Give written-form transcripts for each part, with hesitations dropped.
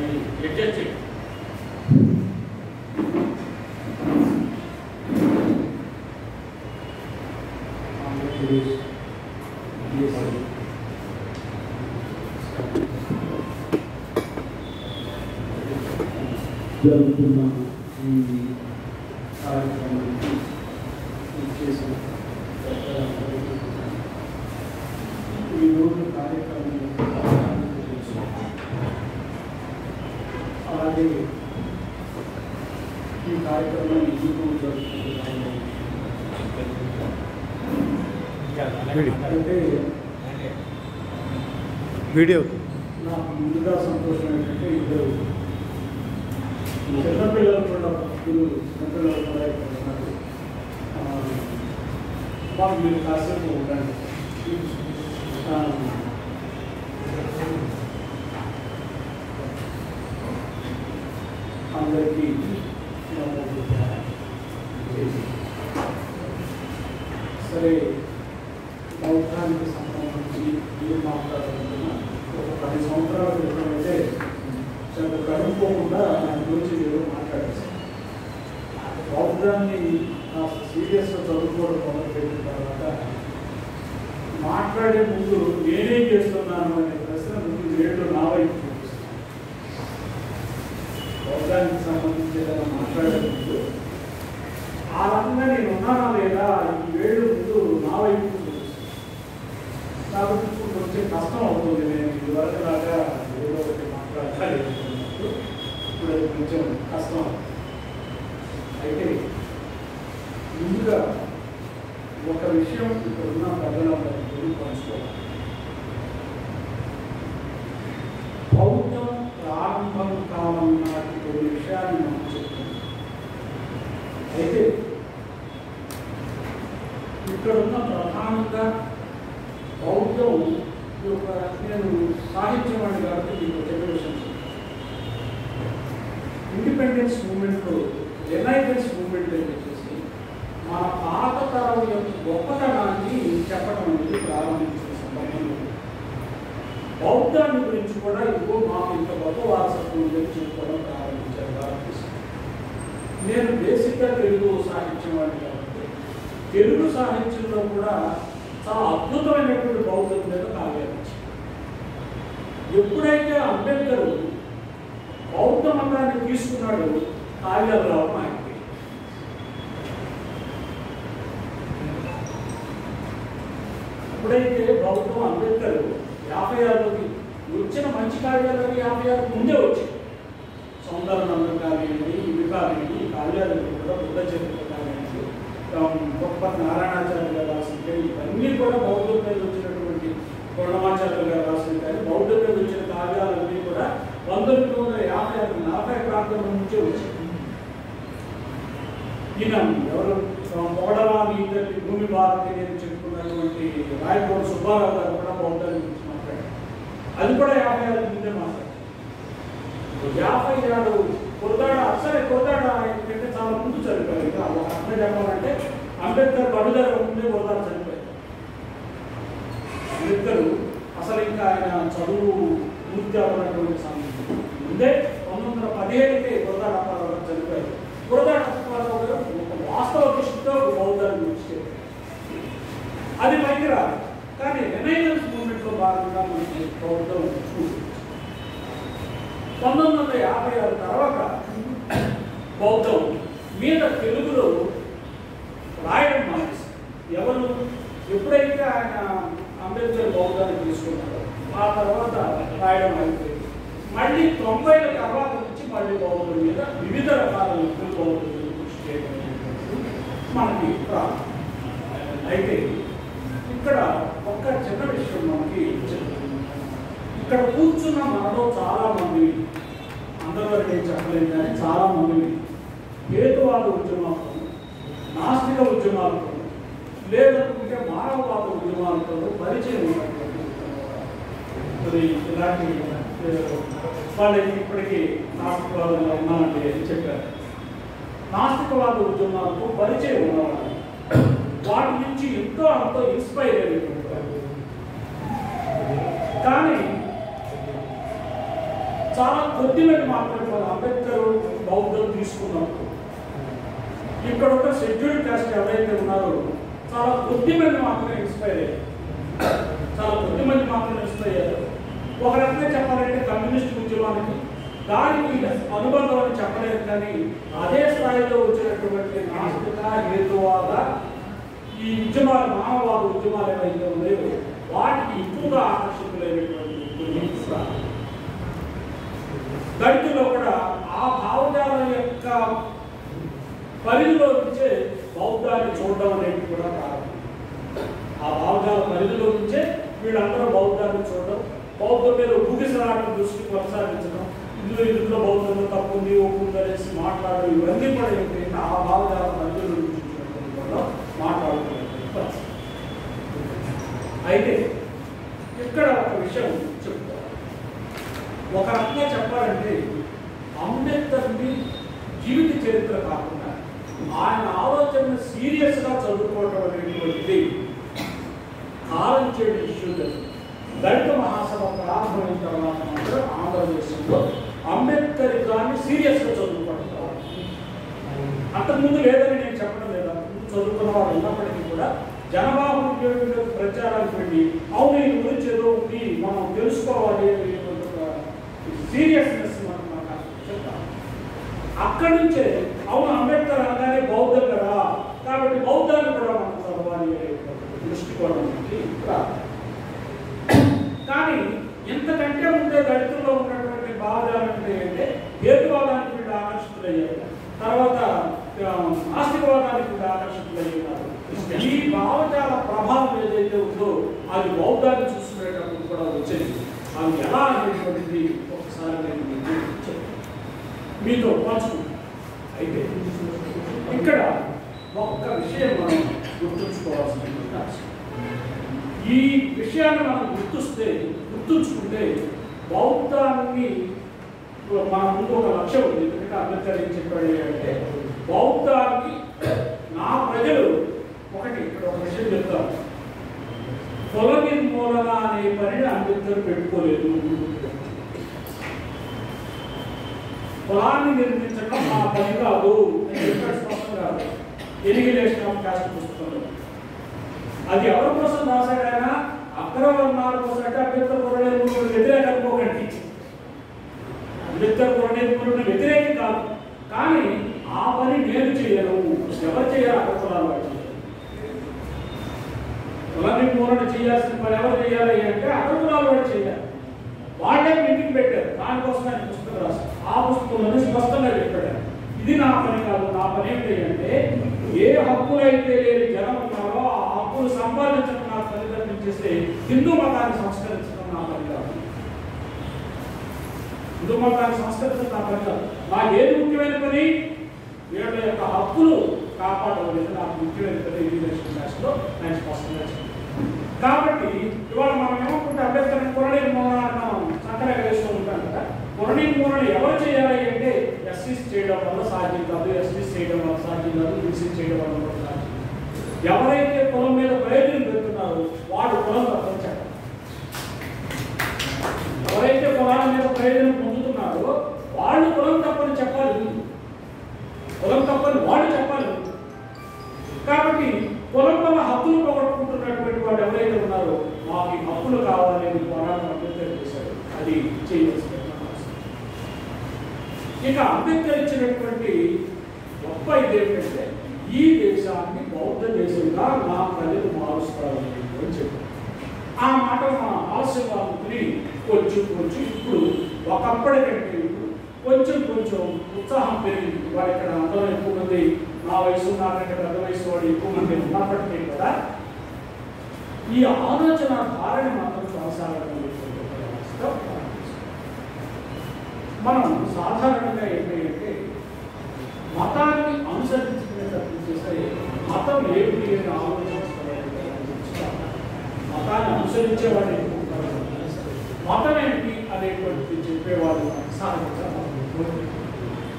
అది అడ్జస్ట్ చేయండి. జరుగుతున్న ఈ కార్యక్రమానికి చేసిన ఈ రోజు కార్యక్రమం అలాగే ఈ కార్యక్రమం ఎందుకు జరుగుతుందంటే వీడియో నాకు ముందుగా సంతోషం ఏంటంటే ఇద్దరు చిన్నపిల్లలు కూడా భక్తులు చిన్నపిల్లలు కూడా ఇక్కడ ఉన్నారు. మాకు మీరు కాసేపు ఉండండి. అందరికీ సరే బౌద్ధానికి సంబంధించి మీరు మాట్లాడుతున్నా ఒక 10 సంవత్సరాల క్రితం అయితే చాలా కనుక్కోకుండా దాని గురించి మీరు మాట్లాడేశారు. బౌద్ధాన్ని సీరియస్గా చదువుకోవడం మొదలుపెట్టిన తర్వాత మాట్లాడే ముందు నేనేం చేస్తున్నాను అనే ప్రశ్న ముందు వేళ్ళు నా వైపు చూపిస్తాను. బౌద్ధానికి సంబంధించి ఏదైనా మాట్లాడే ముందు ఆ రకంగా నేను ఉన్నానా లేదా ఈ వేళ్ళు ముందు నా వైపు చూపిస్తాను. కాబట్టి ఇప్పుడు కొంచెం కష్టం అవుతుంది. నేను ఇదివరకు లాగా ఏదో ఒకటి మాట్లాడాలి, ఇప్పుడు అది కొంచెం కష్టం. అయితే ముందుగా ఒక విషయం ఇక్కడ ఉన్న ప్రజలందరికీ పంచుకోవాలి. బౌద్ధం ప్రారంభం కాలం నాటి కొన్ని విషయాన్ని మనం చెప్తున్నాం. అయితే ఇక్కడున్న ప్రధానంగా బౌద్ధం యొక్క నేను సాహిత్యం అని కాబట్టి మీకు తెలియ విషయం ఇండిపెండెన్స్ మూమెంట్లో రినైజెన్స్ మూమెంట్ వచ్చేసి మన పాత తరం యొక్క గొప్పతనాన్ని చెప్పడం అనేది ప్రారంభించిన సందర్భంలో బౌద్ధాన్ని గురించి కూడా ఇదిగో మాకు ఇంత గొప్ప వారసత్వం గురించి చెప్పుకోవడం ప్రారంభించారు కాబట్టి నేను బేసిక్గా తెలుగు సాహిత్యం వాడిని కాబట్టి తెలుగు సాహిత్యంలో కూడా చాలా అద్భుతమైనటువంటి బౌద్ధం మీద కావ్యాలు ఎప్పుడైతే అంబేద్కర్ బౌద్ధ మతాన్ని తీసుకున్నాడు కావ్యాలు రావడం ఆయనకి. ఎప్పుడైతే బౌద్ధం అంబేద్కర్ 56లోకి వచ్చిన మంచి కావ్యాలకి 56 ముందే వచ్చాయి. సౌందర్యనందం కావ్యండి, ఇవి కావ్యండి, ఈ కావ్యాలు కూడా బుద్ధ చరిత్ర కావ్యండి, గొప్ప నారాయణాచార్య గారు రాసింటే ఇవన్నీ కూడా బౌద్ధం మీద వచ్చినటువంటి పూర్ణమాచార్య గారు రాసిన కానీ బౌద్ధం మీద వచ్చిన కావ్యాలన్నీ కూడా 1950-40 ప్రాంతం నుంచే వచ్చాయి. ఈయన ఎవరు పొగడవామి ఇద్దరి భూమి భారతి అని చెప్పుకున్నటువంటి రాయపూడి సుబ్బారావు గారు కూడా బౌద్ధాన్ని గురించి మాట్లాడారు. అది కూడా 56 ముందే మాట్లాడారు. 57 కొరదాడ సరే కొరదాడ ఆయనకంటే చాలా ముందు చనిపోయారు. ఇంకా ఒక అర్థం చెప్పాలంటే అంబేద్కర్ పడుదల ముందే కొరదాడ చనిపోయారు. అంబేద్కర్ అసలు ఇంకా ఆయన చదువు పూర్తి అవ్వనటువంటి సమయం ముందే 1917కే కొరదాడ అప్పారావు గారు చనిపోయారు. కొరదాడ అప్పారావు గారు ఒక వాస్తవ దృష్టితో బౌద్ధాన్ని గురించి అది పైకి రాదు. కానీ రినైజెన్స్ మూవ్మెంట్లో భాగంగా మనకి బౌద్ధం 1956 తర్వాత బౌద్ధం మీద తెలుగులో రాయడం మానేస్తారు. ఎవరు ఎప్పుడైతే ఆయన అంబేద్కర్ బౌద్ధాన్ని తీసుకున్నారో ఆ తర్వాత రాయడం అయిపోయింది. మళ్ళీ 90ల తర్వాత నుంచి మళ్ళీ బౌద్ధం మీద వివిధ రకాల వ్యక్తులు బౌద్ధం కృషి చేయడం మనకి ప్రారంభం. అయితే ఇక్కడ ఒక్క చిన్న విషయం మనకి ఇక్కడ కూర్చున్న మనలో చాలా మంది, అందరూ నేను చెప్పలేదు కానీ చాలా మంది హేతువాద ఉద్యమాలతో, నాస్తిక ఉద్యమాలతో, లేదనుకుంటే మానవవాద ఉద్యమాలతో పరిచయం ఉన్నటువంటి ఇలాంటి వాళ్ళకి ఇప్పటికీ నాస్తికవాదంలో ఉన్నామండి అని చెప్పారు. నాస్తికవాద ఉద్యమాలతో పరిచయం ఉన్నవాళ్ళు వాటి నుంచి ఎంతో అంతో ఇన్స్పైర్ అయినటువంటి కానీ చాలా కొద్ది మంది మాత్రమే అంబేద్కర్ బౌద్ధం తీసుకున్నప్పుడు ఇక్కడ ఒక షెడ్యూల్డ్ కాస్ట్ ఎవరైతే ఉన్నారో చాలా కొద్ది మంది మాత్రమే ఇన్స్పైర్ అయ్యారు. చాలా కొద్ది మంది మాత్రమే ఇన్స్పైర్ అయ్యారు. ఒక రకంగా చెప్పాలంటే కమ్యూనిస్ట్ ఉద్యమానికి దానికి అనుబంధం అని చెప్పలేదు, కానీ అదే స్థాయిలో వచ్చినటువంటి నాస్తిక హేతువాద ఈ ఉద్యమాలు మానవవాద ఉద్యమాలు ఏవైతే ఉన్నాయో వాటికి ఎక్కువగా ఆకర్షితులైనటువంటి దళితుల్లో కూడా ఆ భావజాలం యొక్క పరిధిలో నుంచే బౌద్ధాన్ని చూడడం అనేది కూడా కారణం. ఆ భావజాల పరిధిలో నుంచే వీళ్ళందరూ బౌద్ధాన్ని చూడడం, బౌద్ధం మీద ఊగిసలాటం దృష్టి కొనసాగించడం, ఇందులో బౌద్ధంలో తప్పు ఉంది ఒప్పుంది అనేసి మాట్లాడడం, ఇవన్నీ కూడా ఏంటంటే ఆ భావజాల పరిధిలో నుంచి మాట్లాడుతున్నటువంటి పరిస్థితి. అయితే ఇక్కడ ఒక విషయం చెప్తారు. ఒక రకంగా చెప్పాలంటే అంబేద్కర్ని జీవిత చరిత్ర కాకుండా ఆయన ఆలోచన సీరియస్గా చదువుకోవడం అనేటువంటిది కాలం చేయడం ఇష్యూ లేదు. దళిత మహాసభ ప్రారంభమైన తర్వాత మాత్రం ఆంధ్రదేశంలో అంబేద్కర్ దాన్ని సీరియస్గా చదువుకోవడం. అంతకుముందు లేదని నేను చెప్పడం లేదా, చదువుకున్న వారు ఉన్నప్పటికీ కూడా జనబాబు ప్రచారానికి వెళ్ళి అవును ఈ గురించి ఏదో ఉంది మనం తెలుసుకోవాలి సీరియస్నెస్ మనం చెప్తాం. అక్కడి నుంచే అవును అంబేద్కర్ అనగానే బౌద్ధం కదా కాబట్టి బౌద్ధాన్ని కూడా మనం చదవాలి అనే దృష్టికోణం నుంచి కానీ ఇంతకంటే ముందే దళితుల్లో ఉన్నటువంటి భావజాలం అంటే హేతువాదానికి వీళ్ళు ఆకర్షితులయ్యారు, తర్వాత నాస్తికవాదానికి వీళ్ళు ఆకర్షితులయ్యారు. ఈ భావజాల ప్రభావం ఏదైతే ఉందో అది బౌద్ధాన్ని చూసుకునేటప్పుడు కూడా వచ్చేది. అది ఎలా అనేటువంటిది ఒకసారి నేను మీతో పంచుకుంటాను. అయితే ఇక్కడ ఒక్క విషయం మనం గుర్తుంచుకోవాల్సిన అవసరం. ఈ విషయాన్ని మనం గుర్తుంచుకుంటే బౌద్ధాన్ని మన ముందు ఒక లక్ష్యం ఉంది. ఎందుకంటే అంబేద్కర్ ఏం చెప్పాడు అంటే బౌద్ధాన్ని నా ప్రజలు ఒకటి ఇక్కడ ఒక విషయం చెప్తాను, కుల నిర్మూలన అనే పనిని అంబేద్కర్ పెట్టుకోలేదు. కులాన్ని నిర్మించడం నా పని కాదు అని చెప్పాడు స్పష్టంగా ఎలిగిలేషన్ ఆఫ్ కాస్ట్ పుస్తకంలో. అది ఎవరి కోసం రాశాడు ఆయన? అగ్రవర్ణాల కోసం. అంటే అంబేద్కర్ కుల నిర్మూలన వ్యతిరేక అనుకోకండి, అంబేద్కర్ కుల నిర్మూలన వ్యతిరేకి కాదు, కానీ ఆ పని నేను చేయను. ఎవరు చేయాలి? అగ్రకులాల వాడు చేయాలి. కుల నిర్మూలన చేయాల్సిన పని ఎవరు చేయాలి అంటే అగ్రకులాల వాడు చేయాలి. వాళ్ళే మీటింగ్ పెట్టారు, దానికోసం ఆయన పుస్తకం రాశారు. ఆ పుస్తకంలోనే స్పష్టంగా చెప్పాడు ఇది నా పని కాదు. నా పని ఏంటి అంటే ఏ హక్కులైతే లేని జనం ఉన్నారో ఆ హక్కులు సంపాదించడం నా పని కల్పించేస్తే హిందూ మతాన్ని సంస్కరించడం నా పని కాదు. హిందూ మతాన్ని సంస్కరించడం నా పని కాదు. నాకు ఏది ముఖ్యమైన పని? వీళ్ళ యొక్క హక్కులు కాపాడవలేదు నాకు ముఖ్యమైన పని. ఎడ్యుకేషన్ క్లాస్లో నేను స్పష్టంగా చెప్పాను. కాబట్టి ఇవాళ మనం ఏమనుకుంటే అంబేద్కర్ కుల నిర్మూలన మనం చక్కగా వేస్తూ ఉంటాం కదా. కుల నిర్మూలన ఎవరు చేయాలి అంటే ఎస్సీస్ చేయడం వల్ల సాధ్యం కాదు, ఎస్సీస్ చేయడం వల్ల సాధ్యం కాదు, బీసీస్ చేయడం వల్ల కూడా సాధ్యం. ఎవరైతే కులం మీద ప్రయోజనం పెడుతున్నారో వాడు కులం తప్పని చెప్పాలి. ఎవరైతే కులాల మీద ప్రయోజనం పొందుతున్నారో వాళ్ళు కులం తప్పని చెప్పాలి. కులం తప్పని వాళ్ళు చెప్పాలి. కాబట్టి కులం వల్ల హక్కులు పోగొట్టుకుంటున్నటువంటి వాడు ఎవరైతే ఉన్నారో మాకు ఈ హక్కులు కావాలని పోరాటం అంబేద్కర్ చేశారు. అది చేయవలసిన ఇక అంబేద్కర్ ఇచ్చినటువంటి గొప్ప ఇదేంటంటే ఈ దేశాన్ని బౌద్ధ దేశంగా నా ప్రజలు మారుస్తారు అని చెప్పారు. ఆ మాట మన ఆశీర్వాదుని కొంచెం ఇప్పుడు ఒకప్పటికంటే కొంచెం ఉత్సాహం పెరిగింది. వాడు ఇక్కడ అందరూ ఎక్కువ మంది నా వయసు నాకంటే పెద్ద వయసు వాడు ఎక్కువ మంది ఉన్నప్పటికీ కూడా ఈ ఆలోచన ధారణ మాత్రం కొనసాగడం మనం సాధారణంగా ఏంటంటే మతాన్ని అనుసరించుకునే తప్పిస్తే మతం ఏమిటి అని ఆలోచించుకోవాలి. మతాన్ని అనుసరించేవాడు ఎక్కువ, మతం ఏంటి అనేటువంటి చెప్పేవాడు సహజంగా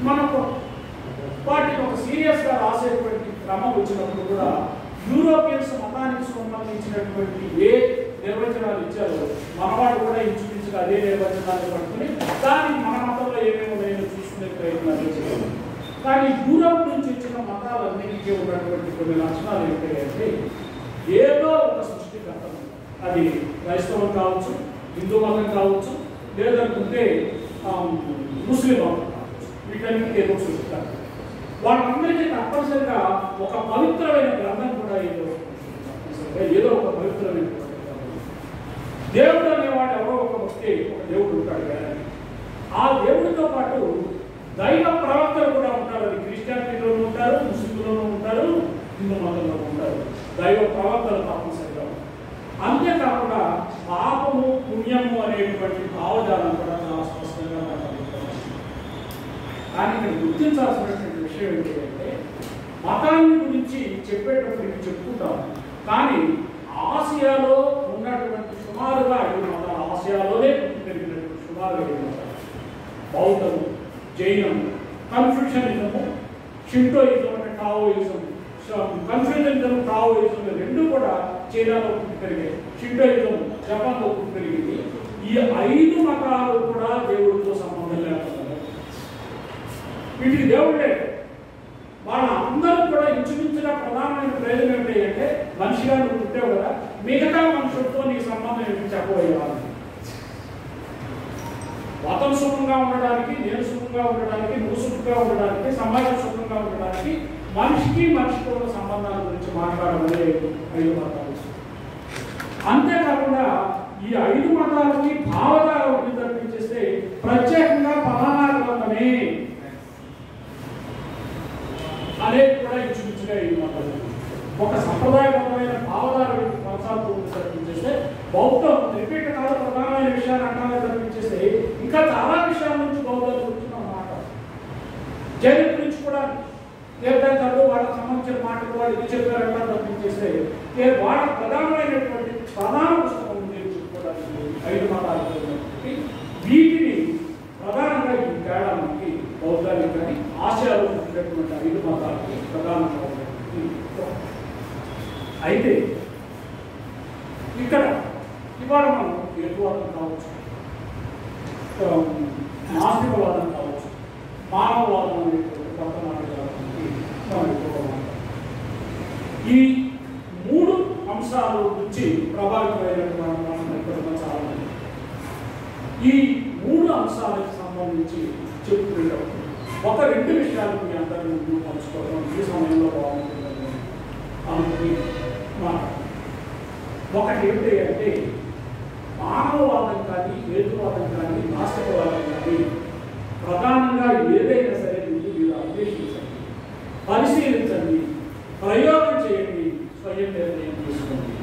మనకు వాటిని ఒక సీరియస్గా రాసేటువంటి క్రమం వచ్చినప్పుడు కూడా యూరోపియన్స్ మతానికి సంబంధించినటువంటి ఏ నిర్వచనాలు ఇచ్చారో మనవాడు కూడా ఇంచుమించుగా అదే నిర్వచనాలు పట్టుకుని దాన్ని మన ప్రయత్నాలు చేశారు. కానీ యూరోప్ నుంచి వచ్చిన మతాలన్నింటికీ ఉన్నటువంటి కొన్ని లక్షణాలు ఏంటంటే ఏదో ఒక సృష్టికర్త, అది క్రైస్తవం కావచ్చు, హిందూ మతం కావచ్చు, లేదనుకుంటే ముస్లిం మతం కావచ్చు, వీటన్నిటికీ ఏదో సృష్టికర్త. వాళ్ళందరికీ తప్పనిసరిగా ఒక పవిత్రమైన గ్రంథం కూడా ఏదో ఒక పవిత్రమైన దేవుడు అనేవాడు ఎవరో ఒక వస్తే ఒక దేవుడు ఉంటాడు కదా. ఆ దేవుడితో పాటు దైవ ప్రవక్తలు కూడా ఉంటారు. అది క్రిస్టియానిటీలోనూ ఉంటారు, ముస్లింలోనూ ఉంటారు, హిందూ మతంలోనూ ఉంటారు. దైవ ప్రవక్తలు తప్పనిసరిగా ఉంటారు. అంతేకాకుండా పాపము పుణ్యము అనేటువంటి భావజాలం కూడా చాలా స్పష్టంగా మాట్లాడుతున్నారు. కానీ ఇక్కడ గుర్తించాల్సినటువంటి విషయం ఏంటంటే మతాన్ని గురించి చెప్పేటప్పుడు ఇది చెప్పుకుంటాం, కానీ ఆసియాలో ఉన్నటువంటి సుమారుగా 5 మతాలు, ఆసియాలోనే పెరిగినటువంటి సుమారుగా 5 మతాలు, బౌద్ధము, జైనము, కన్ఫ్యూషనిజము, షింటోయిజం అంటే టావోయిజం, కన్ఫ్యూషనిజం, టావోయిజం రెండు కూడా చైనాలో పుట్టి పెరిగాయి. షింటోయిజం జపాన్లో పుట్టి పెరిగింది. ఈ 5 మతాలు కూడా దేవుడితో సంబంధం లేకుండా వీటికి దేవుడే. వాళ్ళందరూ కూడా ఇంచుమించుగా ప్రధానమైన ప్రయోజనం ఏంటి అంటే మనిషిగా నువ్వు పుట్టావు కదా, మిగతా మనుషులతో నీ సంబంధం ఏంటి చెప్పబోయేవాళ్ళు. మతం సుఖంగా ఉండడానికి, నేను సుఖంగా ఉండడానికి, నువ్వు సుఖంగా ఉండడానికి, సమాజం సుఖంగా ఉండడానికి మనిషికి మనిషితో ఉన్న సంబంధాల గురించి మాట్లాడమనే 5 మతాలు. అంతేకాకుండా ఈ 5 మతాలకి భావధారని తప్పించేస్తే ప్రత్యేకంగా పలానా గ్రంథమే అనేది కూడా ఇంచుమించుగా 5 మతాలు. ఒక సంప్రదాయబద్ధమైన భావధారని కొనసాగుతూ తప్పించేస్తే బౌద్ధం త్రిపీఠకాల ప్రధానమైన విషయాలు అంటానే తప్పించేస్తే ఇంకా చాలా విషయాల నుంచి బౌద్ధాలు కూర్చున్నాం మాట. జైలు గురించి కూడా తీర్థంకర్లు వాళ్ళకి సంబంధించిన మాటలు వాళ్ళు ఇది చెప్పారంటా తప్పించేస్తే వాళ్ళ ప్రధానమైనటువంటి ప్రధాన పుస్తకం ఉంది చెప్పుకోవడానికి 5 మతాలు. వీటిని ప్రధానంగా ఈ తేడా మనకి బౌద్ధానికి కానీ ఆసియాలో ఉన్నటువంటి 5 మతాలకి ప్రధానంగా అయితే ఇక్కడ ఇవాళ మనం హేతువాదం కావచ్చు, నాస్తికవాదం కావచ్చు, మానవవాదం అనేటువంటి కొత్త మాట్లాడడానికి మనం ఎక్కువగా ఈ 3 అంశాల నుంచి ప్రభావితమైనటువంటి చాలా మంది ఈ 3 అంశాలకు సంబంధించి చెప్పుకునేటప్పుడు ఒక 2 విషయాలు మీ అందరూ పంచుకోవడం ఈ సమయంలో బాగుంటుందని అనుకుని ఒకటి ఏంటి అంటే మానవవాదం కానీ, హేతువాదం కానీ, నాస్తికవాదం కానీ ప్రధానంగా ఏదైనా సరే మీరు అన్వేషించండి, పరిశీలించండి, ప్రయోగం చేయండి, స్వయం నిర్ణయం తీసుకోండి.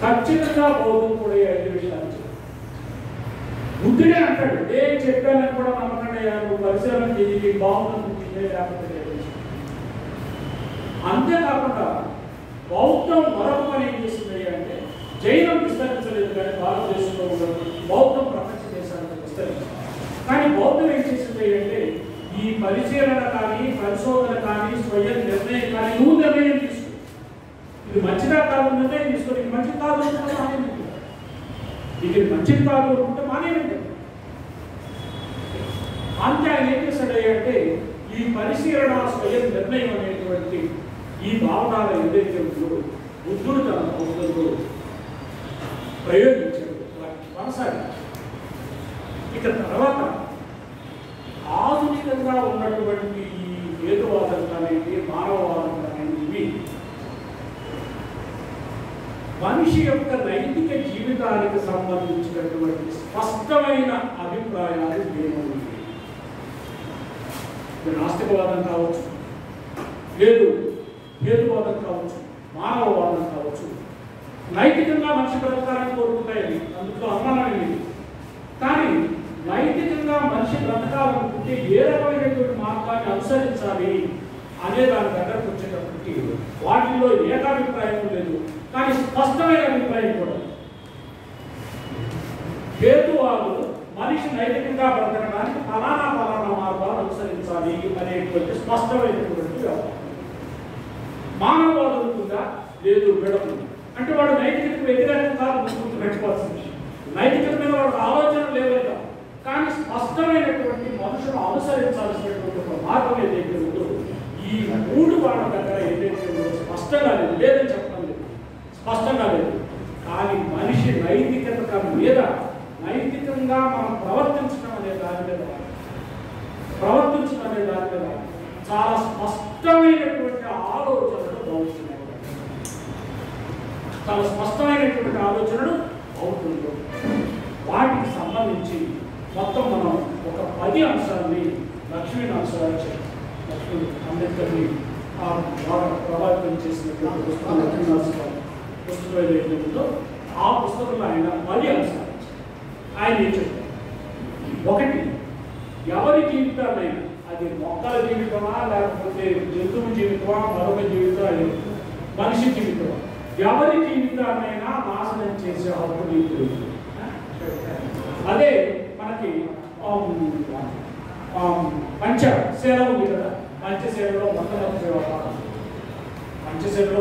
ఖచ్చితంగా బౌద్ధం కూడా 5 విషయాలు చెప్పారు. బుద్ధుడే అంటాడు, ఏం చెప్పానని కూడా నమ్మకండి, నువ్వు పరిశీలన చేయి, బాగుంటుంది లేకపోతే. అంతేకాకుండా బౌద్ధం మరొక పని ఏం చేస్తుంది అంటే జైనం విస్తరించలేదు, కానీ భారతదేశంలో ఉన్నటువంటి బౌద్ధం ప్రపంచ దేశాలకు విస్తరించింది. కానీ బౌద్ధం ఏం చేసింది అంటే ఈ పరిశీలన కానీ, పరిశోధన కానీ, స్వయం నిర్ణయం కానీ నువ్వు నిర్ణయం తీసుకో. ఇది మంచిదా కాదు నిర్ణయం తీసుకో. ఇది మంచిది కాదు అనుకుంటే మానేయండి, ఇది మంచిది కాదు అనుకుంటే మానేయండి. అంతే ఆయన ఏం చేశాడు అంటే ఈ పరిశీలన, స్వయం నిర్ణయం అనేటువంటి ఈ భావనాలు ఏదైతే ఉందో బుద్ధుడు తన బౌద్ధంలో ప్రయోగించాడు, కొనసాగించాడు. ఇక తర్వాత ఆధునికంగా ఉన్నటువంటి ఈ హేతువాదం అనేది, మానవవాదం అనేది మనిషి యొక్క నైతిక జీవితానికి సంబంధించినటువంటి స్పష్టమైన అభిప్రాయాలు ఏమవుతుంది. నాస్తికవాదం కావచ్చు, లేదు హేతువాదం కావచ్చు, మానవవాదం కావచ్చు. నైతికంగా మనిషి బ్రతకాలని కోరుకుంటాయని అందులో అనుమానం లేదు. కానీ నైతికంగా మనిషి బ్రతకాలనుకుంటే ఏ రకమైనటువంటి మార్గాన్ని అనుసరించాలి అనే దాని దగ్గరకు వచ్చేటప్పటికి వాటిల్లో ఏకాభిప్రాయం లేదు, కానీ స్పష్టమైన అభిప్రాయం కూడా. హేతువాదులు మనిషి నైతికంగా బ్రతకడానికి ఫలానా మార్గాలు అనుసరించాలి అనేటువంటి స్పష్టమైనటువంటి వ్యవహారం. మానవవాదులుగా లేదు విడదు అంటే వాడు నైతికతకు వ్యతిరేకం కాదు, పెట్టుకోవాల్సిన విషయం. నైతికత మీద వాడికి ఆలోచన లేవేదా, కానీ స్పష్టమైనటువంటి మనుషులు అనుసరించాల్సినటువంటి ఒక మార్గం ఏదైతే ఉందో ఈ 3 వాళ్ళ దగ్గర ఏదైతే ఉందో స్పష్టంగా లేదు, లేదని చెప్పడం లేదు, స్పష్టంగా లేదు. కానీ మనిషి నైతికత మీద, నైతికంగా మనం ప్రవర్తించడం అనే దాని మీద చాలా స్పష్టమైనటువంటి ఆలోచనలు అవుతున్నాయి. చాలా స్పష్టమైనటువంటి ఆలోచనలు అవుతుంది. వాటికి సంబంధించి మొత్తం మనం ఒక 10 అంశాలని లక్ష్మీ అంబేద్కర్ని ప్రభావితం చేసినటువంటి పుస్తకం పుస్తకం ఏదైతే ఉందో ఆ పుస్తకంలో ఆయన 10 అంశాలు ఆయన ఏం చెప్తారు. 1, ఎవరి జీవితాన్నైనా, అది మొక్కల జీవితమా లేకపోతే జంతువు జీవితమా మరొక జీవితం, అది మనిషి జీవితమా, ఎవరి జీవితాన్నైనా నాశనం చేసే హక్కు నీకు. అదే మనకి పంచసేవ ఉంది కదా, పంచసేవలో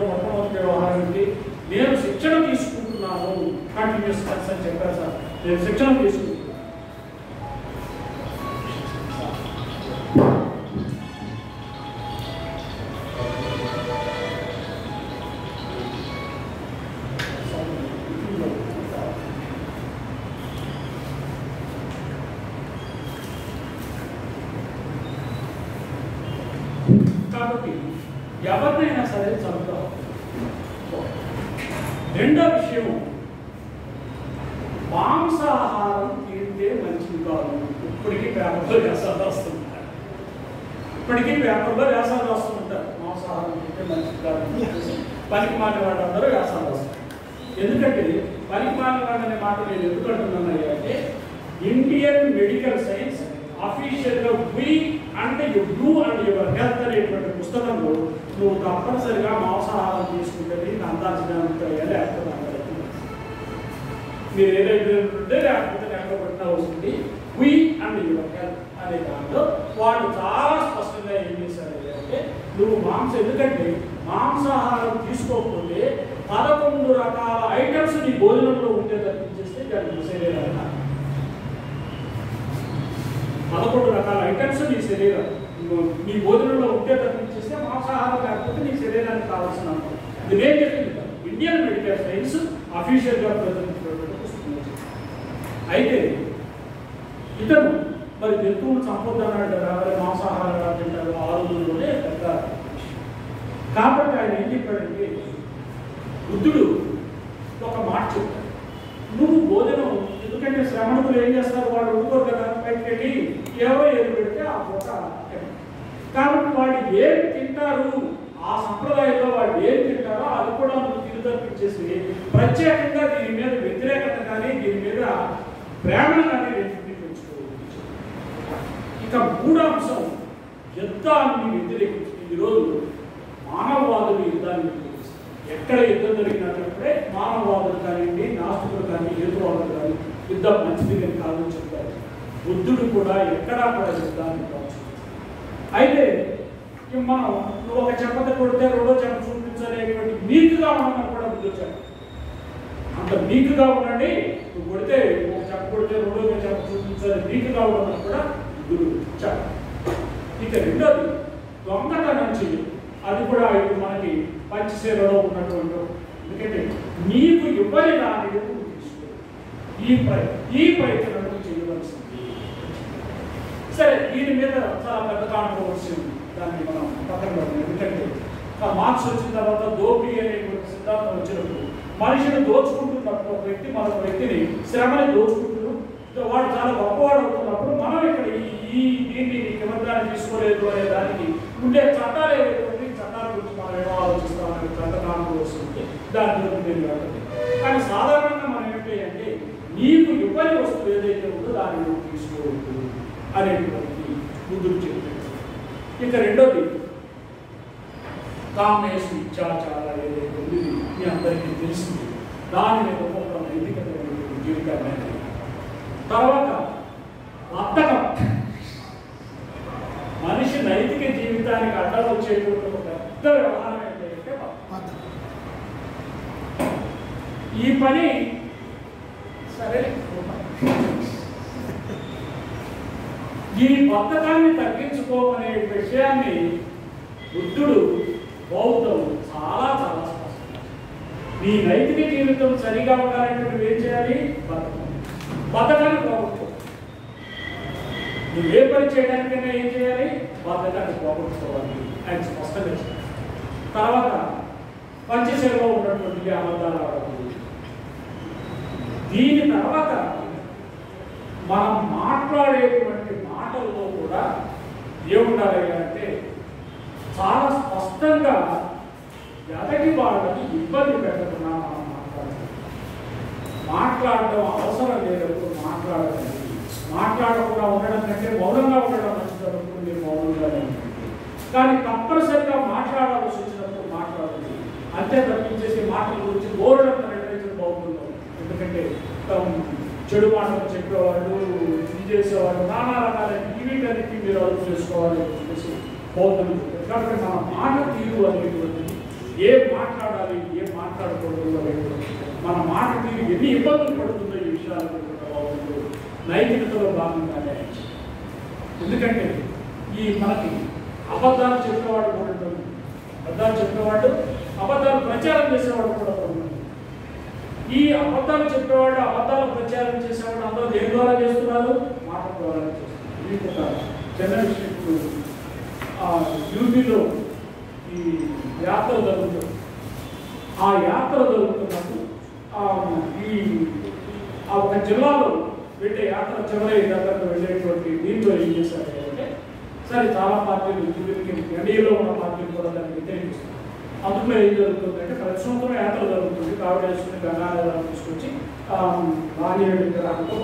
మొట్టమొదటి వ్యవహారం ఏంటి? నేను శిక్షణ తీసుకుంటున్నాను, కంటిన్యూస్ క్లాస్ అని చెప్పారు సార్. నేను శిక్షణ తీసుకుంటున్నాను. కాబట్టి ఎవరినైనా సరే చదువుతాం. రెండో విషయం, మాంసాహారం తింటే మంచిది కాదు. ఇప్పటికీ పేపర్లో వ్యాసాలు రాస్తుంటారు, మాంసాహారం తింటే మంచిది కాదు. పనికి మాలిన వాళ్ళందరూ వ్యాసాలు రాస్తారు. ఎందుకంటే పనికి మాలిన వాళ్ళు అనే మాట నేను ఎందుకు అంటున్నాను అంటే, ఇండియన్ మెడికల్ సైన్స్ అఫీషియల్గా వి అంటే యు అండ్ యువర్ హెల్త్ అనేటువంటి పుస్తకంలో నువ్వు తప్పనిసరిగా మాంసాహారం తీసుకుంటే నీకు అందాల్సినంత లేకపోతే మీరు ఏదైతే ఉంటే లేకపోతే ఎక్కడ పెట్టినా వస్తుంది. వి అండ్ యువర్ హెల్త్ అనే దాంట్లో వాళ్ళు చాలా స్పష్టంగా ఏం చేశారు అంటే, నువ్వు ఎందుకంటే మాంసాహారం తీసుకోకపోతే 11 రకాల ఐటమ్స్ నీ భోజనంలో ఉంటే తప్పించేస్తే దాన్ని శరీరాన్ని 11 రకాల ఐటమ్స్ నీ శరీరం నీ భోజనంలో ఉంటే తప్పించేస్తే మాంసాహారం లేకపోతే నీ శరీరానికి కావాల్సిన ఇది ఏం చెప్పింది ఇండియన్ మెడికల్ సైన్స్ అఫీషియల్గా ప్రజెంట్ పుస్తకం. అయితే ఇతను మరి జంతువులు చంపొద్దన్నాడు కదా, మరి మాంసాహారం తింటారు ఆ రోజుల్లోనే పెద్ద. కాబట్టి ఆయన ఏం చెప్పాడంటే, బుద్ధుడు ఒక మాట చెప్తాడు, నువ్వు భోజనం, ఎందుకంటే శ్రమణులు ఏం చేస్తారు, వాళ్ళు ఉండుకోరు కదా, బయటకెళ్ళి ఎవరో ఏది పెడితే ఆ పూట. కాబట్టి వాళ్ళు ఏం తింటారు, ఆ సంప్రదాయంలో వాళ్ళు ఏం తింటారో అది కూడా నువ్వు తిరిగి ప్రత్యేకంగా దీని మీద వ్యతిరేకత కానీ దీని మీద ప్రేమను కానీ పెంచుకోవచ్చు. ఇక 3వ అంశం, యుద్ధాన్ని వ్యతిరేకించింది. ఈరోజు మానవవాదులు యుద్ధాన్ని వ్యతిరేకిస్తారు. ఎక్కడ యుద్ధం జరిగినప్పుడే మానవవాదులు కానివ్వండి, నాస్తికులు కానీ, హేతువాదులు కానీ యుద్ధం మంచిది కాదని చెప్తారు. బుద్ధుడు కూడా ఎక్కడా కూడా యుద్ధాన్ని కావచ్చు. అయితే మనం నువ్వు ఒక చెప్పత కొడితే రెండో చెప్ప చూపించలేటువంటి నీకుగా ఉండమని కూడా బుద్ధుడు చెప్పాడు. అంత నీకుగా ఉండండి, నువ్వు కొడితే ఒక చెప్ప కొడితే రెండో చెప్ప చూపించాలి, నీకుగా ఉండమని కూడా బుద్ధుడు చెప్పాడు. ఇక రెండోది దొంగతనం చెయ్యి. అది కూడా ఇప్పుడు మనకి పంచశీలలో ఉన్నటువంటి, ఎందుకంటే నీకు ఇవ్వని దాని నువ్వు తీసుకో, ఈ ప్రయత్నం చేయవలసింది. సరే, దీని మీద చాలా పెద్ద కాంట్రవర్సీ ఉంది, దాన్ని మనం పక్కన పెడతాం. ఎందుకంటే మార్క్స్ వచ్చిన తర్వాత దోపిడీ అనేటువంటి సిద్ధాంతం వచ్చినప్పుడు మనిషిని దోచుకుంటున్నప్పుడు ఒక వ్యక్తి మరొక వ్యక్తిని శ్రమని దోచుకుంటున్నాడు, వాడు చాలా గొప్పవాడు అవుతున్నప్పుడు మనం ఇక్కడ దీన్ని కిమద్దాన్ని తీసుకోలేదు అనే దానికి ఉండే చట్టాలు ఏవైతే చట్టాల గురించి మనం ఏమో ఆలోచిస్తామనే చట్ట కాంట్రవర్సీ ఉంది, దాని గురించి నేను కాదు. కానీ సాధారణంగా మనం ఏంటి అంటే, నీకు ఇవ్వని వస్తువు ఏదైతే ఉందో దాన్ని నువ్వు తీసుకోవద్దు అనేటువంటి బుద్ధుడు చెప్పాడు. ఇక రెండోది కామేశు ఇచ్చాచార ఏదైతే ఉంది మీ అందరికీ తెలిసింది, దాని మీద ఒక నైతికత జీవితాన్ని. తర్వాత వర్తకం, మనిషి నైతిక జీవితానికి అడ్డం వచ్చేటువంటి ఒక పెద్ద వ్యవహారం ఏంటంటే ఈ పని. సరే, ఈ బద్ధకాన్ని తగ్గించుకోమనే విషయాన్ని బుద్ధుడు బౌద్ధం చాలా చాలా స్పష్టం. నీ నైతిక జీవితం సరిగా ఉండాలంటే నువ్వేం చేయాలి? బద్ధకాన్ని పోగొట్టుకో. నువ్వే పని చేయడానికైనా ఏం చేయాలి? బద్ధకాన్ని పోగొట్టుకోవాలి ఆయన స్పష్టంగా చెప్పారు. తర్వాత పంచశీలలో ఉన్నటువంటి అబద్ధాలు ఆడకూడదు. దీని తర్వాత మనం మాట్లాడేటువంటి మాటల్లో కూడా ఏముండాలి అంటే చాలా స్పష్టంగా ఎదటి వాళ్ళని ఇబ్బంది పెట్టకుండా మనం మాట్లాడడం అవసరం లేనప్పుడు మాట్లాడాలి. మాట్లాడకుండా ఉండడం కంటే మౌనంగా ఉండడం మంచిదనుకుంటే మీరు మౌనంగానే ఉంటుంది. కానీ తప్పనిసరిగా మాట్లాడాల్సి వచ్చినప్పుడు మాట్లాడాలి. అంతే తప్పించేసి మాటల గురించి గోరడంత నిర్ణయించడం బాగుంటుందో. ఎందుకంటే చెడు మాటలు చెప్పేవాళ్ళు, ఇది చేసేవాళ్ళు, నానా రకాల వీటన్నిటికీ మీరు అదుపు చేసుకోవాలి అని చెప్పేసి బౌద్ధులు చెప్పారు. కాబట్టి మన మాట తీరు అనేటువంటిది ఏం మాట్లాడాలి, ఏం మాట్లాడకూడదు అనేటువంటి మన మాట తీరు ఎన్ని ఇబ్బందులు పడుతుందో ఈ విషయాలు బాగుంటుంది నైతికతలో భాగంగానే. ఎందుకంటే ఈ మనకి అబద్ధాలు చెప్పేవాడు కూడా ఉంటుంది, అబద్ధాలు చెప్పేవాడు, అబద్ధాలు ప్రచారం చేసేవాడు కూడా ఉంటుంది. ఈ అబద్ధాలు చెప్పేవాడు, అబద్ధాలు ప్రచారం చేసేవాడు అందరూ దేని ద్వారా చేస్తున్నారు? మాట ద్వారా చేస్తున్నారు. మీకు ఒక చిన్న విషయం, యూపీలో ఈ యాత్ర జరుగుతుంది. ఆ యాత్ర జరుగుతున్నప్పుడు ఈ ఒక జిల్లాలో వెళ్ళే యాత్ర చివరి దగ్గరకు వెళ్ళేటువంటి దీంట్లో ఏం చేశారు అంటే, సరే చాలా పార్టీలు ఎన్డీఏలో ఉన్న పార్టీలు కూడా దాన్ని వ్యతిరేకిస్తారు. అందులో ఏం జరుగుతుందంటే ప్రతి సంవత్సరం యాత్ర జరుగుతుంది. కావిడ వేసుకుని గంగానగరాన్ని తీసుకొచ్చి రాణిరెడ్డి విగ్రహాలతో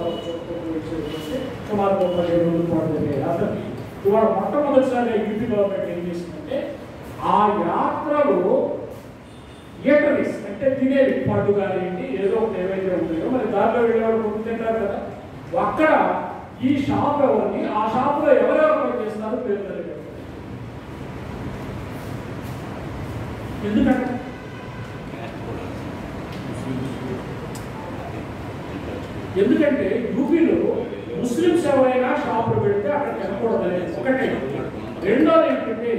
వచ్చేసి సుమారు 37 రోజుల పాటు జరిగే యాత్రకి ఇవాళ మొట్టమొదటిసారిగా యూపీ గవర్నమెంట్ ఏం చేసిందంటే ఆ యాత్రలో ఈటరీస్ అంటే తినేవి పట్టు కానివ్వండి ఏదో ఒకటి ఏవైతే ఉంటాయో మరి దారిలో వెళ్ళేవాళ్ళు కొట్టు తింటారు కదా, అక్కడ ఈ షాప్ ఎవరిని, ఆ షాప్లో ఎవరెవరు పని చేస్తున్నారు పేరు తెలియదు. ఎందుకంటే ఎందుకంటే యూపీలో ముస్లింస్ ఎవరైనా షాపులు పెడితే అక్కడ తినకూడదు ఒకటే. రెండోది ఏంటంటే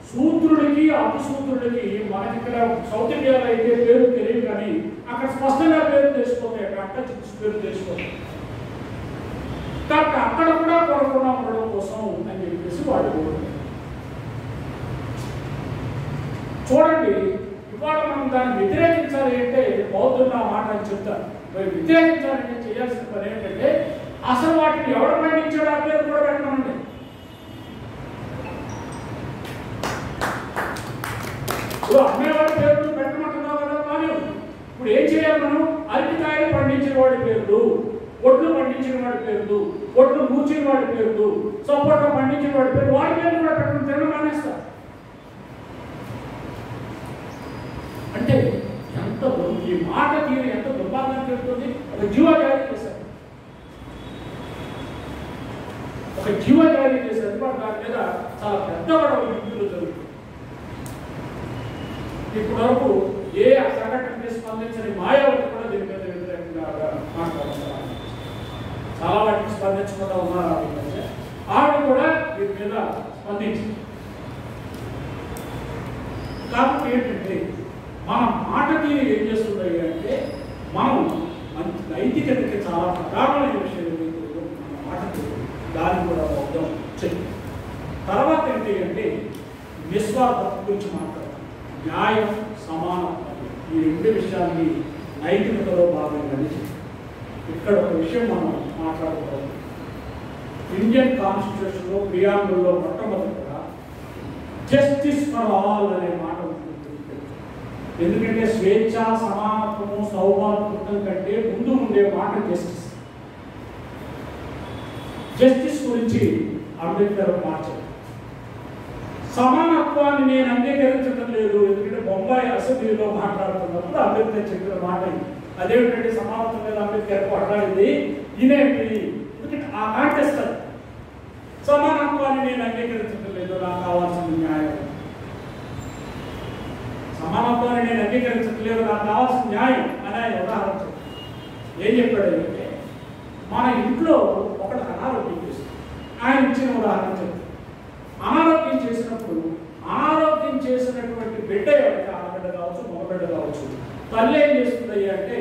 సూత్రుడికి అపసూత్రుడికి మనకి ఇక్కడ సౌత్ ఇండియాలో అయితే పేరు తెలియదు, కానీ అక్కడ స్పష్టంగా పేరు తెలుసుకోవాలి, అక్కడ అక్క పేరు తెలుసుకోవాలి. కాబట్టి అక్కడ కూడా కొనకుండా ఉండడం కోసం అని చెప్పేసి వాళ్ళు చూడండి. ఇవాళ మనం దాన్ని వ్యతిరేకించాలి అంటే బౌద్ధులు ఆ మాట అని చెప్తారు. మరి వ్యతిరేకించాలంటే చేయాల్సిన పని ఏంటంటే అసలు వాటిని ఎవరు పండించాడు ఆ పేరు కూడా పెట్టమండి. ఇప్పుడు అమ్మేవాడి పేర్లు పెట్టమంటున్నావు కదా, కానీ ఇప్పుడు ఏం చేయాలి మనం? అరటికాయలు పండించిన వాడి పేర్లు, ఒడ్లు పండించిన వాడి పేర్లు, ఒడ్లు మూర్చిన వాడి పేర్లు, సపోటా పండించిన వాడి పేరు, వాడి పేర్లు కూడా పెట్టడం తినడం మానేస్తారు. అంటే ఎంత ఈ మాట తీరు ఎంత దుర్భాగ్యం చెప్తుంది. ఒక జీవ జారీ చేశారు, ఒక జీవ జారీ చేశారు. దాని మీద చాలా పెద్ద గొడవ యుద్ధులు జరుగుతుంది. ఇప్పటి వరకు ఏ సంఘటనకి స్పందించని మాయావతి కూడా దీని మీద వ్యతిరేకంగా మాట్లాడుతున్నారు. చాలా వాటికి స్పందించకుండా ఉన్నారు. ఆవిడ కూడా దీని మీద స్పందించింది. కాబట్టి ఏంటంటే మన మాట తీరు ఏం చేస్తుంది అంటే మనం మంచి నైతికతకి చాలా ప్రధానమైన విషయం మన మాట తీరు, దాన్ని కూడా బౌద్ధం చెప్పి. తర్వాత ఏంటి అంటే నిస్వార్థం గురించి మాట్లాడతాం. న్యాయం, సమానత్వం, ఈ రెండు విషయాన్ని నైతికతలో భాగంగానే ఇక్కడ ఒక విషయం మనం మాట్లాడుకోవాలి. ఇండియన్ కాన్స్టిట్యూషన్లో ప్రియాంబుల్లో మొట్టమొదటిగా జస్టిస్ ఫర్ ఆల్ అనే మాట ఉంటుంది. ఎందుకంటే స్వేచ్ఛ, సమానత్వము, సౌభాగ్యం కంటే ముందు ఉండే మాట జస్టిస్. జస్టిస్ గురించి అంబేద్కర్ మార్చారు. సమానత్వాన్ని నేను అంగీకరించడం లేదు, ఎందుకంటే బొంబాయి అసెంబ్లీలో మాట్లాడుతున్నప్పుడు అంబేద్కర్ చెప్పిన మాట అదేమిటంటే సమానత్వం మీద అంబేద్కర్ మాట్లాడింది ఇదేంటి, ఎందుకంటే ఆ కాంటెస్ట్ సమానత్వాన్ని నేను అంగీకరించడం లేదు, నాకు కావాల్సిన న్యాయం. సమానత్వాన్ని నేను అంగీకరించట్లేదు, నాకు కావాల్సిన న్యాయం అని ఆయన ఉదాహరణ చెప్పాడు. ఏం చెప్పాడు అంటే మన ఇంట్లో ఒకటి అనారోగ్యం చేస్తుంది, ఆయన ఇచ్చిన ఉదాహరణ చెప్తారు. అనారోగ్యం చేసినప్పుడు అనారోగ్యం చేసినటువంటి బిడ్డ ఎవరికి ఆడబిడ్డ కావచ్చు మగబిడ్డ కావచ్చు తల్లి ఏం చేస్తుంది అంటే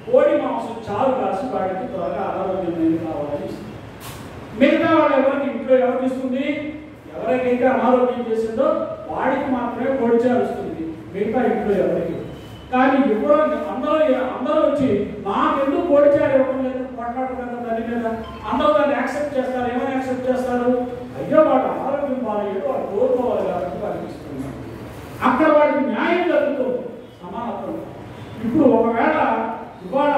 కోడి మాంసం చారు కాసి వాడికి త్వరగా అనారోగ్యమైనది కావాలని ఇస్తుంది. మిగతా వాళ్ళు ఎవరికి ఇంట్లో ఎవరికి ఇస్తుంది? ఎవరికైతే అనారోగ్యం చేసిందో వాడికి మాత్రమే కోడి చారు ఇస్తుంది, మిగతా ఇంట్లో ఎవరికి. కానీ ఇప్పుడు అందరూ వచ్చి నాకెందుకు కోడి చారు ఇవ్వడం లేదు మాట్లాడుతున్నారు దాని మీద అందరూ దాన్ని యాక్సెప్ట్ చేస్తారు. ఏమైనా యాక్సెప్ట్ చేస్తారు? అయ్యో వాడు ఆరోగ్యం బాగాలేదు వాడు కోరుకోవాలి కాబట్టి వాడికి ఇస్తున్నారు. అక్కడ వాడికి న్యాయం జరుగుతుంది, సమానత్వం. ఇప్పుడు ఒకవేళ ఇవాళ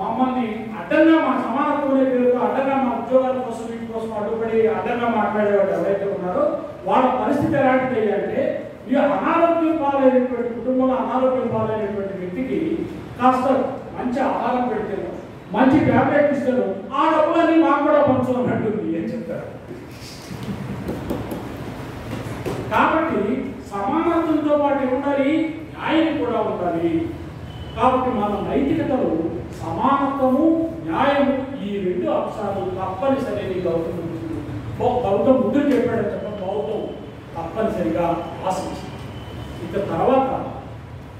మమ్మల్ని అడ్డంగా మా సమానత్వం పేరుతో అడ్డంగా మా ఉద్యోగాల కోసం వీటి కోసం అడ్డుపడి అడ్డంగా మాట్లాడేవాడు ఎవరైతే ఉన్నారో వాళ్ళ పరిస్థితి ఎలాంటిది అంటే ఈ అనారోగ్యం పాలైనటువంటి కుటుంబంలో అనారోగ్యం పాలైనటువంటి వ్యక్తికి కాస్త మంచి ఆహారం పెడితేను మంచి ట్యాబ్లెట్ ఇస్తాను ఆ డబ్బులన్నీ మాకు కూడా పంచు అన్నట్టుంది అని చెప్తారు. కాబట్టి సమానత్వంతో పాటు ఉండాలి, న్యాయం కూడా ఉండాలి. కాబట్టి మన నైతికతలు సమానత్వము న్యాయము ఈ రెండు అంశాలు తప్పనిసరి గౌతమ బుద్ధుడు చెప్పాడని చెప్పడం బౌద్ధం తప్పనిసరిగా ఆశించింది. ఇక తర్వాత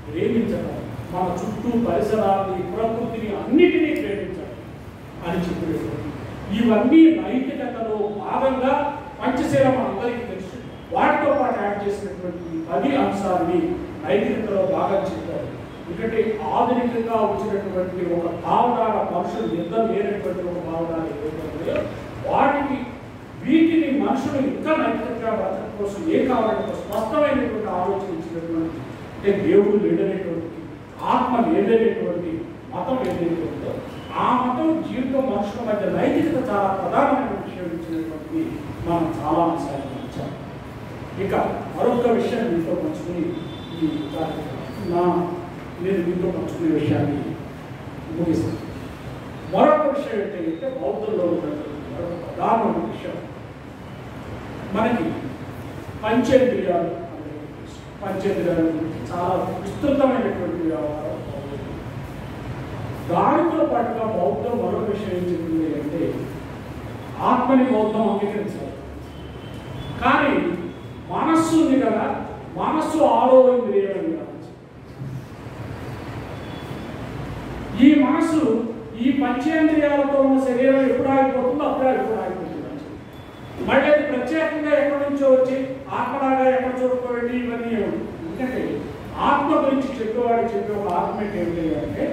ప్రేమించడం, మన చుట్టూ పరిసరాన్ని ప్రకృతిని అన్నిటినీ ప్రేమించాలి అని చెప్పేది. ఇవన్నీ నైతికతలో భాగంగా పంచశీల మనందరికీ తెలుసు. వాటితో పాటు యాడ్ చేసినటువంటి 10 అంశాలని నైతికతలో భాగం చెప్పారు. ఎందుకంటే ఆధునికంగా వచ్చినటువంటి ఒక భావనాల మనుషులు నిద్ర లేనటువంటి ఒక భావనాలు ఏవైతే వాటికి వీటిని మనుషులు ఇంకా నైతికంగా బ్రతకడం కోసం ఏం కావాలంటే స్పష్టమైనటువంటి ఆలోచన ఇచ్చినటువంటి అంటే దేవుడు లేదనేటువంటి ఆత్మ లేదనేటువంటి మతం ఏదైతే ఆ మతం జీవితం మనుషుల మధ్య నైతికత చాలా ప్రధానమైన విషయం ఇచ్చినటువంటి మనం చాలా అంశాలు ఇచ్చాం. ఇక మరొక విషయం మీతో పంచుకుని నేను మీతో పంచుకునే విషయాన్ని ముగిస్తాను. మరొక విషయం ఏంటంటే బౌద్ధంలో ఉన్నటువంటి మరొక ప్రధానమైన విషయం మనకి పంచేంద్రియాలు. పంచేంద్రియాల గురించి చాలా విస్తృతమైనటువంటి వ్యవహారం. దానితో పాటుగా బౌద్ధం మరొక విషయం ఏం చెప్తుంది అంటే ఆత్మని బౌద్ధం అంగీకరించాలి. కానీ మనస్సు ఉంది కదా, మనస్సు 6వ ఇంద్రియం. ఈ మనస్సు ఈ పంచేంద్రియాలతో ఉన్న శరీరం ఎప్పుడు ఆగిపోతుందో అప్పుడే ఆగిపోతుంది. మళ్ళీ అది ప్రత్యేకంగా ఎక్కడి నుంచో వచ్చి ఆత్మలాగా ఎక్కడ చూడుకోండి ఇవన్నీ ఎందుకంటే ఆత్మ గురించి చెప్పే ఒక ఆర్గ్యుమెంట్ ఏమిటి అంటే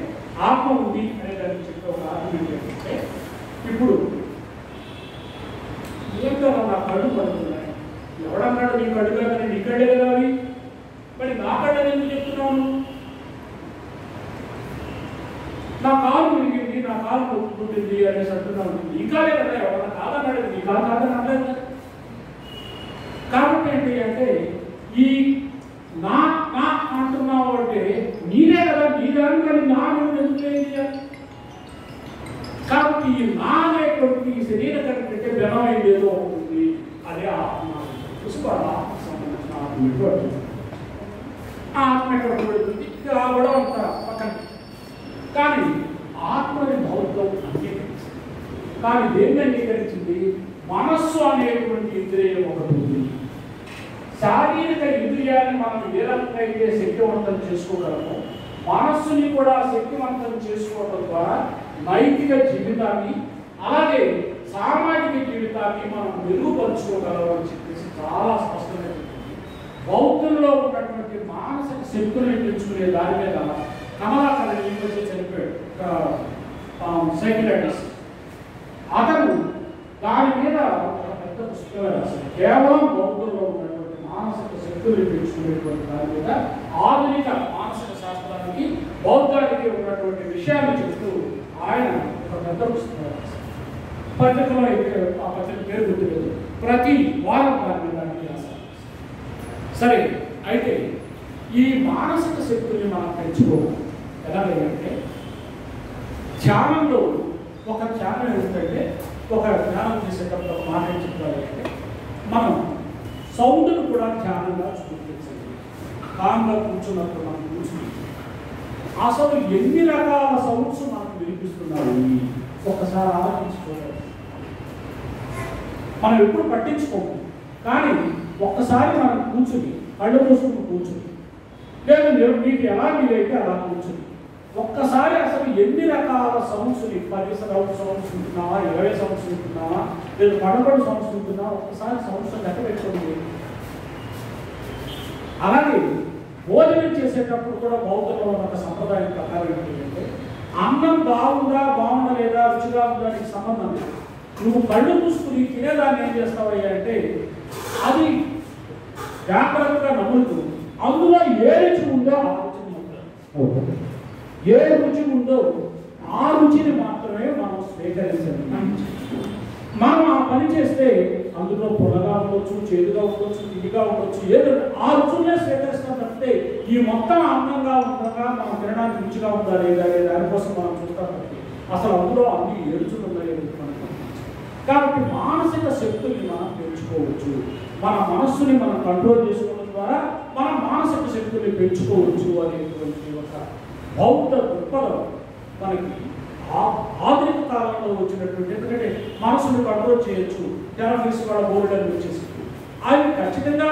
ఆత్మ ఉంది అనే దానికి చెప్పే ఒక ఆర్గ్యుమెంట్ ఏంటంటే ఇప్పుడు ఏం కదా నా కళ్ళు పడుతున్నాయి, ఎవడన్నాడు నీ కళ్ళు కానీ నీ కళ్ళే కదా అవి, మరి నా కళ్ళని ఎందుకు చెప్తున్నాను? నా కాలు మునిగింది, నా కాలు పుట్టింది అనేసి అంటున్నాను. నీ కాలే కదా, ఎవరైనా కాదన్నాడు, నీ కాలు కాదని అనలేదు కదా. కాబట్టి ఏంటి అంటే ఈ నా నా అంటున్నావు అంటే నీరే కదా, నీ దాని కానీ నా నువ్వు ఎందుకు చేయాలి? కాబట్టి ఈ నా అనేటువంటి ఈ శరీర కంటే బలమైంది ఏదో ఉంటుంది, అదే ఆత్మ. చూసుకోవాలి ఆత్మ సంబంధించిన ఆత్మ ఎటువంటి పెడుతుంది కూడా ఉంటారు పక్కన. కానీ ఆత్మని బౌద్ధం అంగీకరించింది. కానీ దేన్ని అంగీకరించింది? మనస్సు అనేటువంటి ఇంద్రియం ఒకటి ఉంది. శారీరక ఇంద్రియాన్ని మనం ఏ రకంగా అయితే శక్తివంతం చేసుకోగలమో మనస్సుని కూడా శక్తివంతం చేసుకోవడం ద్వారా నైతిక జీవితాన్ని అలాగే సామాజిక జీవితాన్ని మనం మెరుగుపరుచుకోగలమని చెప్పేసి చాలా స్పష్టంగా చెప్తుంది. బౌద్ధంలో ఉన్నటువంటి మానసిక శక్తులను పెంచుకునే దాని మీద కమలాకరణ ఈ మధ్య చనిపోయాడు సైకియాట్రిస్ట్. అతను దాని మీద ఒక పెద్ద పుస్తకం రాశాడు. కేవలం బౌద్ధంలో ఉన్నటువంటి మానసిక శక్తులు పెంచుకునేటువంటి దాని మీద ఆధునిక మానసిక శాస్త్రానికి బౌద్ధానికి ఉన్నటువంటి విషయాన్ని చెప్తూ ఆయన ఒక పెద్ద పుస్తకం రాశాడు. పత్రికలో ఆ పత్రిక పేరు గుర్తులేదు. ప్రతి వారం దాని మీద రాశారు. సరే, అయితే ఈ మానసిక శక్తుల్ని మనం పెంచుకోవాలి. ఎలాగంటే ధ్యానంలో ఒక ధ్యానం ఏంటంటే ఒక ధ్యానం చేసేటప్పుడు ఒక మాట ఏం చెప్తారంటే మనం సౌండ్ను కూడా ధ్యానంగా చూపించాలి. కామ్గా కూర్చున్నప్పుడు మనం కూర్చుని అసలు ఎన్ని రకాల సౌండ్స్ మనకు వినిపిస్తున్నాయి ఒకసారి ఆలోచించుకోవాలి. మనం ఎప్పుడు పట్టించుకోము. కానీ ఒక్కసారి మనం కూర్చుని కళ్ళు మూసుకుని కూర్చుని, లేదు మీకు ఎలా వీలైతే అలా కూర్చుని ఒక్కసారి అసలు ఎన్ని రకాల సౌండ్స్, 10 సౌండ్స్ ఉంటున్నావా, 20 సౌండ్స్ ఉంటున్నావా, లేదు 11 సౌండ్స్ ఉంటున్నావా, ఒక్కసారి సౌండ్స్ లెక్క పెట్టుకోండి. అలాగే భోజనం చేసేటప్పుడు కూడా బౌద్ధంలో ఉన్న సంప్రదాయం ప్రకారం ఏంటంటే అన్నం బాగుండలేదా, రుచిగా ఉందా నీకు సంబంధం లేదు. నువ్వు కళ్ళు మూసుకుని తినేదాన్ని ఏం చేస్తావయ్యా అంటే అది జాగ్రత్తగా నమ్ముతూ అందులో ఏ రుచి ఉందో ఆ రుచిని మాత్రమే మనం స్వీకరించాలి. మనం ఆ పని చేస్తే అందులో పొలగా ఉండొచ్చు, చేదుగా ఉండొచ్చు, తిరిగా ఉండొచ్చు, ఏదో ఆ రుచులే స్వీకరిస్తాం తప్పితే ఈ మొత్తం అందంగా ఉండగా మనం తినడానికి రుచిగా ఉందా లేదా దానికోసం మనం చూస్తాం తప్పితే అసలు అందులో అన్ని ఏ రుచులు ఉన్నాయో మనకు. కాబట్టి మానసిక శక్తుల్ని మనం పెంచుకోవచ్చు. మన మనస్సుని మనం కంట్రోల్ చేసుకోవడం ద్వారా మనం మానసిక శక్తుల్ని పెంచుకోవచ్చు అనేటువంటి ఒక బౌద్ధ దృక్పథం మనకి ఆధునిక కాలంలో వచ్చినటువంటి. ఎందుకంటే మనసుని కంట్రోల్ చేయొచ్చు, థెరపీస్ వాళ్ళ బోర్డు అని వచ్చేసి అవి ఖచ్చితంగా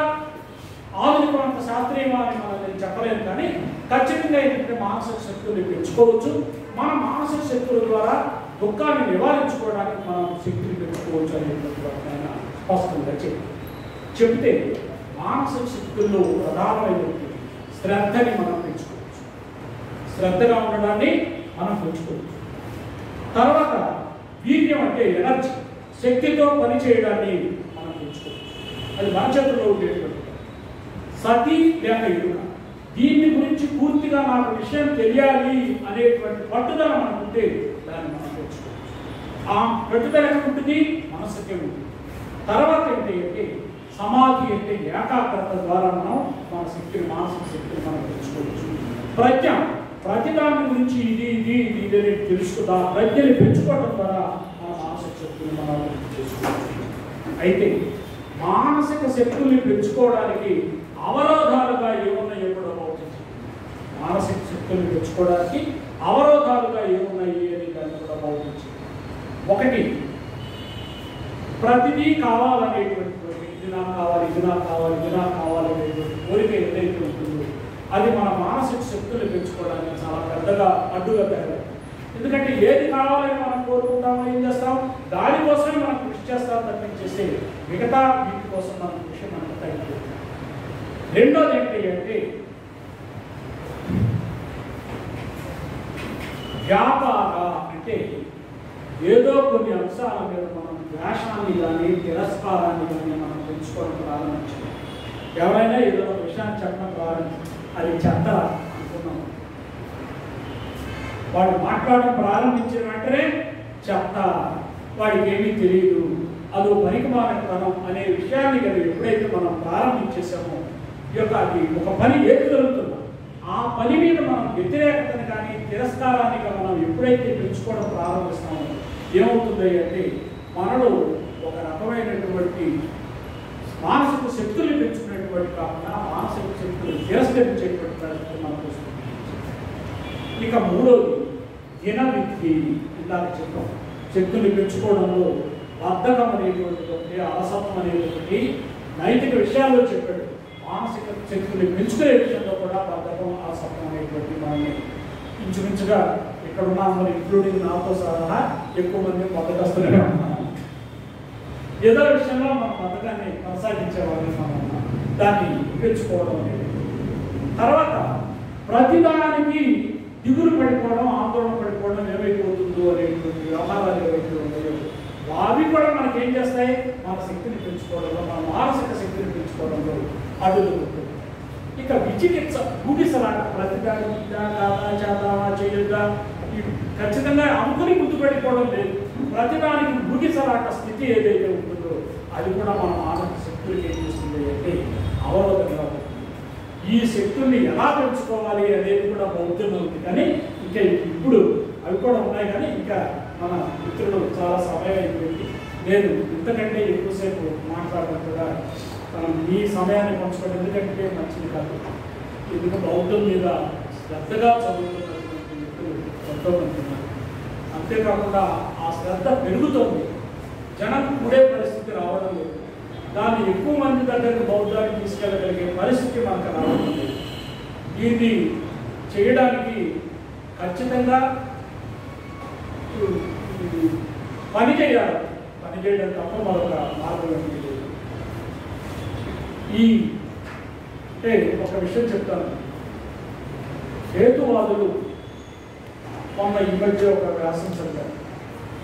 ఆధునికమైన శాస్త్రీయమని మనం చెప్పలేము. కానీ ఖచ్చితంగా ఏంటంటే మానసిక శక్తుల్ని పెంచుకోవచ్చు. మన మానసిక శక్తుల ద్వారా దుఃఖాన్ని నివారించుకోవడానికి మనం శక్తిని పెంచుకోవచ్చు అనేటువంటి ఆయన స్పష్టంగా చెప్తే మానసిక శక్తుల్లో ప్రధానమైనటువంటి శ్రద్ధని మనం పెంచుకోవచ్చు. శ్రద్ధగా ఉండడాన్ని మనం పెంచుకోవచ్చు. తర్వాత వీర్యం అంటే ఎనర్జీ, శక్తితో పని చేయడాన్ని మనం పెంచుకోవచ్చు. అది మన చేతుల్లో ఉండేటువంటి సతి లేక ఎరుక. దీన్ని గురించి పూర్తిగా నాకు విషయం తెలియాలి అనేటువంటి పట్టుదల మనకు ఉంటే దాన్ని మనం పెంచుకోవచ్చు. ఆ పట్టుదల ఉంటుంది, మనసుకే ఉంటుంది. తర్వాత ఏంటి అంటే సమాధి అంటే ఏకాగ్రత ద్వారా మనం మన శక్తిని, మానసిక శక్తిని మనం పెంచుకోవచ్చు. ప్రజ్ఞ, ప్రతిదాని గురించి ఇది అని తెలుసుకుంటా ప్రజ్ఞని పెంచుకోవడం ద్వారా మన మానసిక శక్తిని మనం చేసుకోవచ్చు. అయితే మానసిక శక్తుల్ని పెంచుకోవడానికి అవరోధాలుగా ఏమున్నాయో కూడా ఆలోచించాలి. మానసిక శక్తుల్ని పెంచుకోవడానికి అవరోధాలుగా ఏమున్నాయి అని దాన్ని కూడా ఆలోచించాలి. ఒకటి, ప్రతిదీ కావాలనేటువంటి ఇది నాకు కావాలి అనేటువంటి కోరిక ఏదైతే ఉంటుందో అది మన మానసిక శక్తులు పెంచుకోవడానికి చాలా పెద్దగా అడ్డుగా తయారు. ఎందుకంటే ఏది కావాలని మనం కోరుకుంటామో ఏం చేస్తాం, దానికోసమే మనం కృషి చేస్తాం తప్పించేసి మిగతా వీటి కోసం మన కృషి మనకు తగ్గిపోతుంది. రెండోది ఏంటి అంటే వ్యాపార అంటే ఏదో కొన్ని అంశాల మీద మనం ద్వేషాన్ని కానీ తిరస్కారాన్ని కానీ మనం పెంచుకోవడం ప్రారంభించాలి. ఎవరైనా ఏదో ఒక విషయాన్ని చెప్పడం ప్రారంభించాలి, అది చెత్తరా అనుకున్నాం, వాడు మాట్లాడడం ప్రారంభించిన వెంటనే చెత్త, వాడికి ఏమీ తెలియదు, అదో పనికిమాలినతనం అనే విషయాన్ని కానీ ఎప్పుడైతే మనం ప్రారంభించేసామో అది ఒక పని ఏది జరుగుతుందో ఆ పని మీద మనం వ్యతిరేకతను కానీ తిరస్కారాన్ని కానీ మనం ఎప్పుడైతే పెంచుకోవడం ప్రారంభిస్తామో ఏమవుతుంది అంటే మనలో ఒక రకమైనటువంటి మానసిక శక్తుల్ని పెంచుకునేటువంటి కాకుండా మానసిక శక్తులు తిరస్కరించేటువంటి పరిస్థితి మనకు వస్తుంది. ఇక మూడోది దినవిధి. ఇందాక చెప్పాం, శక్తుల్ని పెంచుకోవడంలో బద్ధకం అనేటువంటి, అలసత్వం అనేటువంటి నైతిక విషయాల్లో చెప్పాడు. మానసిక శక్తుల్ని పెంచుకునే విషయంలో కూడా బద్ధకం, అలసత్వం అనేటువంటి మనల్ని ఇంచుమించుగా ఇక్కడ ఉన్న ఇంక్లూడింగ్ నాతో సహా ఎక్కువ మంది బద్ధకస్తులే ఉన్నాం. ఏదో విషయంలో మన పథకాన్ని కొనసాగించేవాళ్ళని మనం దాన్ని పెంచుకోవడం అనేది. తర్వాత ప్రతిదానికి దిగులు పడిపోవడం, ఆందోళన పడిపోవడం, ఏమైపోతుందో అనేటువంటి వ్యవహారాలు ఏవైతే ఉన్నాయో అవి కూడా మనకి ఏం చేస్తాయి, మన శక్తిని పెంచుకోవడంలో, మన మానసిక శక్తిని పెంచుకోవడంలో అడ్డులు ఉంటుంది. ఇక విచికిత్స, గుడిసలాట, ప్రతిదానికి ఇదా కాదా చేద్దామా చేయొద్దా ఖచ్చితంగా అనుకుని గుర్తుపెట్టుకోవడం లేదు. ప్రతిదానికి గుడిసలాట స్థితి ఏదైతే ఉంటుందో అది కూడా మన మానసిక శక్తులకి ఏం చేస్తుంది అంటే అవరోధంగా ఉంటుంది. ఈ శక్తుల్ని ఎలా పెంచుకోవాలి అనేది కూడా బౌద్ధంలో ఉంది. కానీ ఇంకా ఇప్పుడు అవి కూడా ఉన్నాయి. కానీ ఇంకా మన మిత్రులు చాలా సమయం అయిపోయింది, నేను ఇంతకంటే ఎక్కువసేపు మాట్లాడడం కూడా మనం ఈ సమయాన్ని పంచుకోవడం ఎందుకంటే మంచిది కాదు. ఎందుకు బౌద్ధం మీద శ్రద్ధగా చదువుతున్నటువంటి మిత్రులు ఎంతో మంది ఉన్నారు. అంతేకాకుండా ఆ శ్రద్ధ పెరుగుతోంది. జనం కూడే పరిస్థితి రావడం లేదు. దాన్ని ఎక్కువ మంది దగ్గరకు బౌద్ధాన్ని తీసుకెళ్ళగలిగే పరిస్థితి మనకు రావడం లేదు. దీన్ని చేయడానికి ఖచ్చితంగా పని చేయాలి. పని చేయడం తప్ప మరొక మార్గం ఏమీ లేదు. అంటే ఒక విషయం చెప్తాను. హేతువాదులు మొన్న ఈ మధ్య ఒక వ్యాసం చదివారు.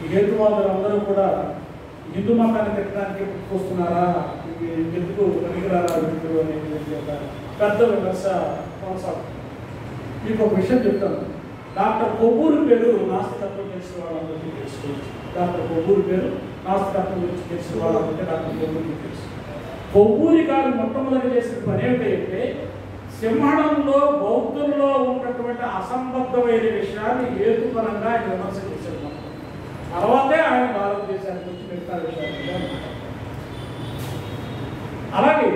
ఈ హేతువాదులు అందరూ కూడా హిందూ మతాన్ని పెట్టడానికి వస్తున్నారా, ఎందుకు పనికిరారా వ్యక్తులు అనేది ఒక పెద్ద విమర్శ కొనసాగుతుంది. మీకు ఒక విషయం చెప్తాను. డాక్టర్ కొవ్వూరు పేరు నాస్తికత్వం తెలిసిన వాళ్ళందరికీ తెలుసుకోవచ్చు. డాక్టర్ కొవ్వూరు పేరు నాస్తికత్వం గురించి తెలిసిన వాళ్ళంటే డాక్టర్ కొవ్వూరికి తెలుసు. కొవ్వూరి గారు మొట్టమొదటి చేసిన పని ఏమిటంటే సింహళంలో బౌద్ధంలో ఉన్నటువంటి అసంబద్ధమైన విషయాన్ని హేతుపరంగా ఆయన విమర్శ చేశారు. తర్వాతే ఆయన భారతదేశానికి వచ్చి మిగతా విషయాలు. అలాగే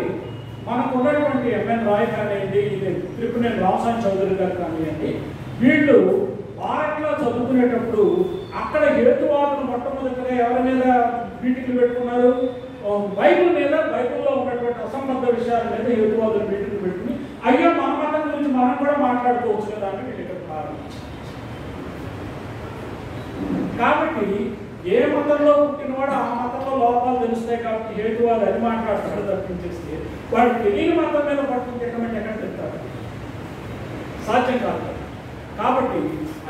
మనకు ఉన్నటువంటి ఎంఎన్ రాయ్ కానివ్వండి, ఇది త్రిపునేని రామస్వామి చౌదరి గారు కానివ్వండి, వీళ్ళు భారత్లో చదువుకునేటప్పుడు అక్కడ హేతువాదులు మొట్టమొదటిగా ఎవరి మీద మీటింగ్లు పెట్టుకున్నారు? బైబిల్ మీద, బైబిల్లో ఉన్నటువంటి అసంబద్ధ విషయాల మీద హేతువాదులు మీటింగ్లు పెట్టుకుని అయ్యో మన మతం గురించి మనం కూడా మాట్లాడుకోవచ్చు కదా అని వీళ్ళు ప్రారంభించారు. కాబట్టి ఏ మతంలో పుట్టినవాడు ఆ మతంలో లోపాలు తెలుస్తాయి కాబట్టి హేతువాదు అది మాట్లాడతాడు తప్పించేస్తే వాడు తెలియని మతం మీద పట్టుకుని తిట్టమంటే ఎక్కడ చెప్తాడు? సాధ్యం కాదు. కాబట్టి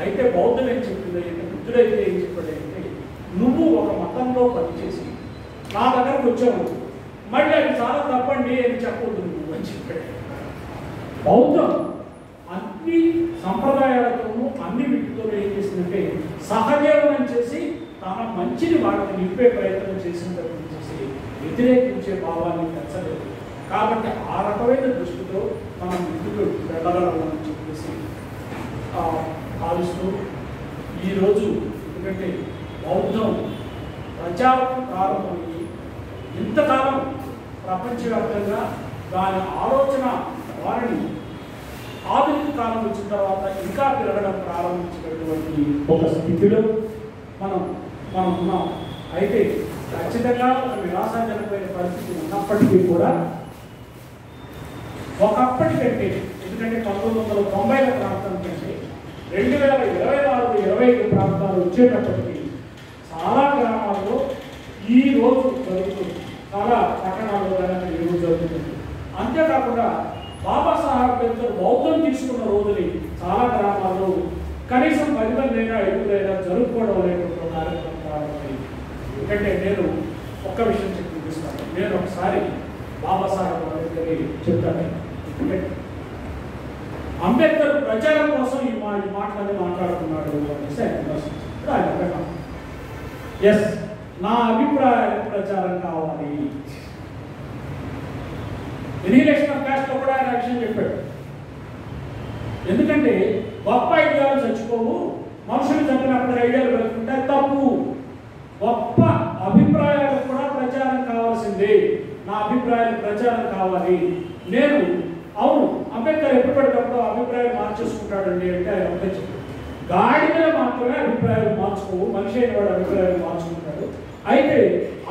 అయితే బౌద్ధం ఏం చెప్తుంది, బుద్ధుడైతే ఏం చెప్పాడంటే నువ్వు ఒక మతంలో పనిచేసి నా దగ్గరకు వచ్చావు, మళ్ళీ అది చాలా తప్పండి అని చెప్పవద్దు నువ్వు అని చెప్పాడు. బౌద్ధం అన్ని సంప్రదాయాలతోనూ అన్ని వీటితోనూ ఏం చేసిందంటే సహజీవనం చేసి తన మంచిని వాళ్ళకి నింపే ప్రయత్నం చేసిన తప్పించేసి వ్యతిరేకించే భావాన్ని పెంచలేదు. కాబట్టి ఆ రకమైన దృష్టితో మనం ముందుకు వెళ్ళగలమని చెప్పేసి భావిస్తూ ఈరోజు ఎందుకంటే బౌద్ధం ప్రచారం ప్రారంభమయ్యి ఇంతకాలం ప్రపంచవ్యాప్తంగా దాని ఆలోచన వారిని ఆధునిక కాలం వచ్చిన తర్వాత ఇంకా పెరగడం ప్రారంభించినటువంటి ఒక స్థితిలో మనం ఉన్నాం. అయితే ఖచ్చితంగా ఒక నిరాశాజనకమైన పరిస్థితి ఉన్నప్పటికీ కూడా ఒకప్పటికంటే, ఎందుకంటే 1990ల ప్రాంతం కంటే 2024-25 ప్రాంతాలు వచ్చేటప్పటికి చాలా గ్రామాల్లో ఈ రోజు జరుగుతుంది, చాలా పట్టణాల్లో కానీ ఈ రోజు జరుగుతుంది. అంతేకాకుండా బాబాసాహెబ్ అంబేద్కర్ బౌద్ధం తీసుకున్న రోజుని చాలా గ్రామాల్లో కనీసం 10 మందైనా 5 జరుపుకోవడం అనేటువంటి కార్యక్రమం ప్రారంభమైంది. ఎందుకంటే నేను ఒక్క విషయం చెప్పి చూపిస్తాను. నేను ఒకసారి బాబాసాహెబ్ అంబేద్కర్ చెప్తాను. అంబేద్కర్ ప్రచారం కోసం ఈ మాటలన్నీ మాట్లాడుతున్నాడు అనేసి ఆయన ఎస్ నా అభిప్రాయం ప్రచారం కావాలి. ఎలిమినేషన్ ఆఫ్ కాస్ట్ లో కూడా ఆయన విషయం చెప్పాడు. ఎందుకంటే గొప్ప ఐడియాలు చచ్చిపోవు, మనుషులు చంపినప్పుడు ఐడియాలు పెట్టుకుంటే తప్పు. గొప్ప అభిప్రాయాలు కూడా ప్రచారం కావాల్సిందే. నా అభిప్రాయాలు ప్రచారం కావాలి. నేను అవును అంబేద్కర్ ఎప్పటికప్పుడు అభిప్రాయం మార్చేసుకుంటాడండి అంటే ఆయన ఒకటే చెప్పాడు, గాడిదలో మాత్రమే అభిప్రాయాలు మార్చుకోవు, మనిషి అయిన వాడు అభిప్రాయాలు మార్చుకుంటాడు. అయితే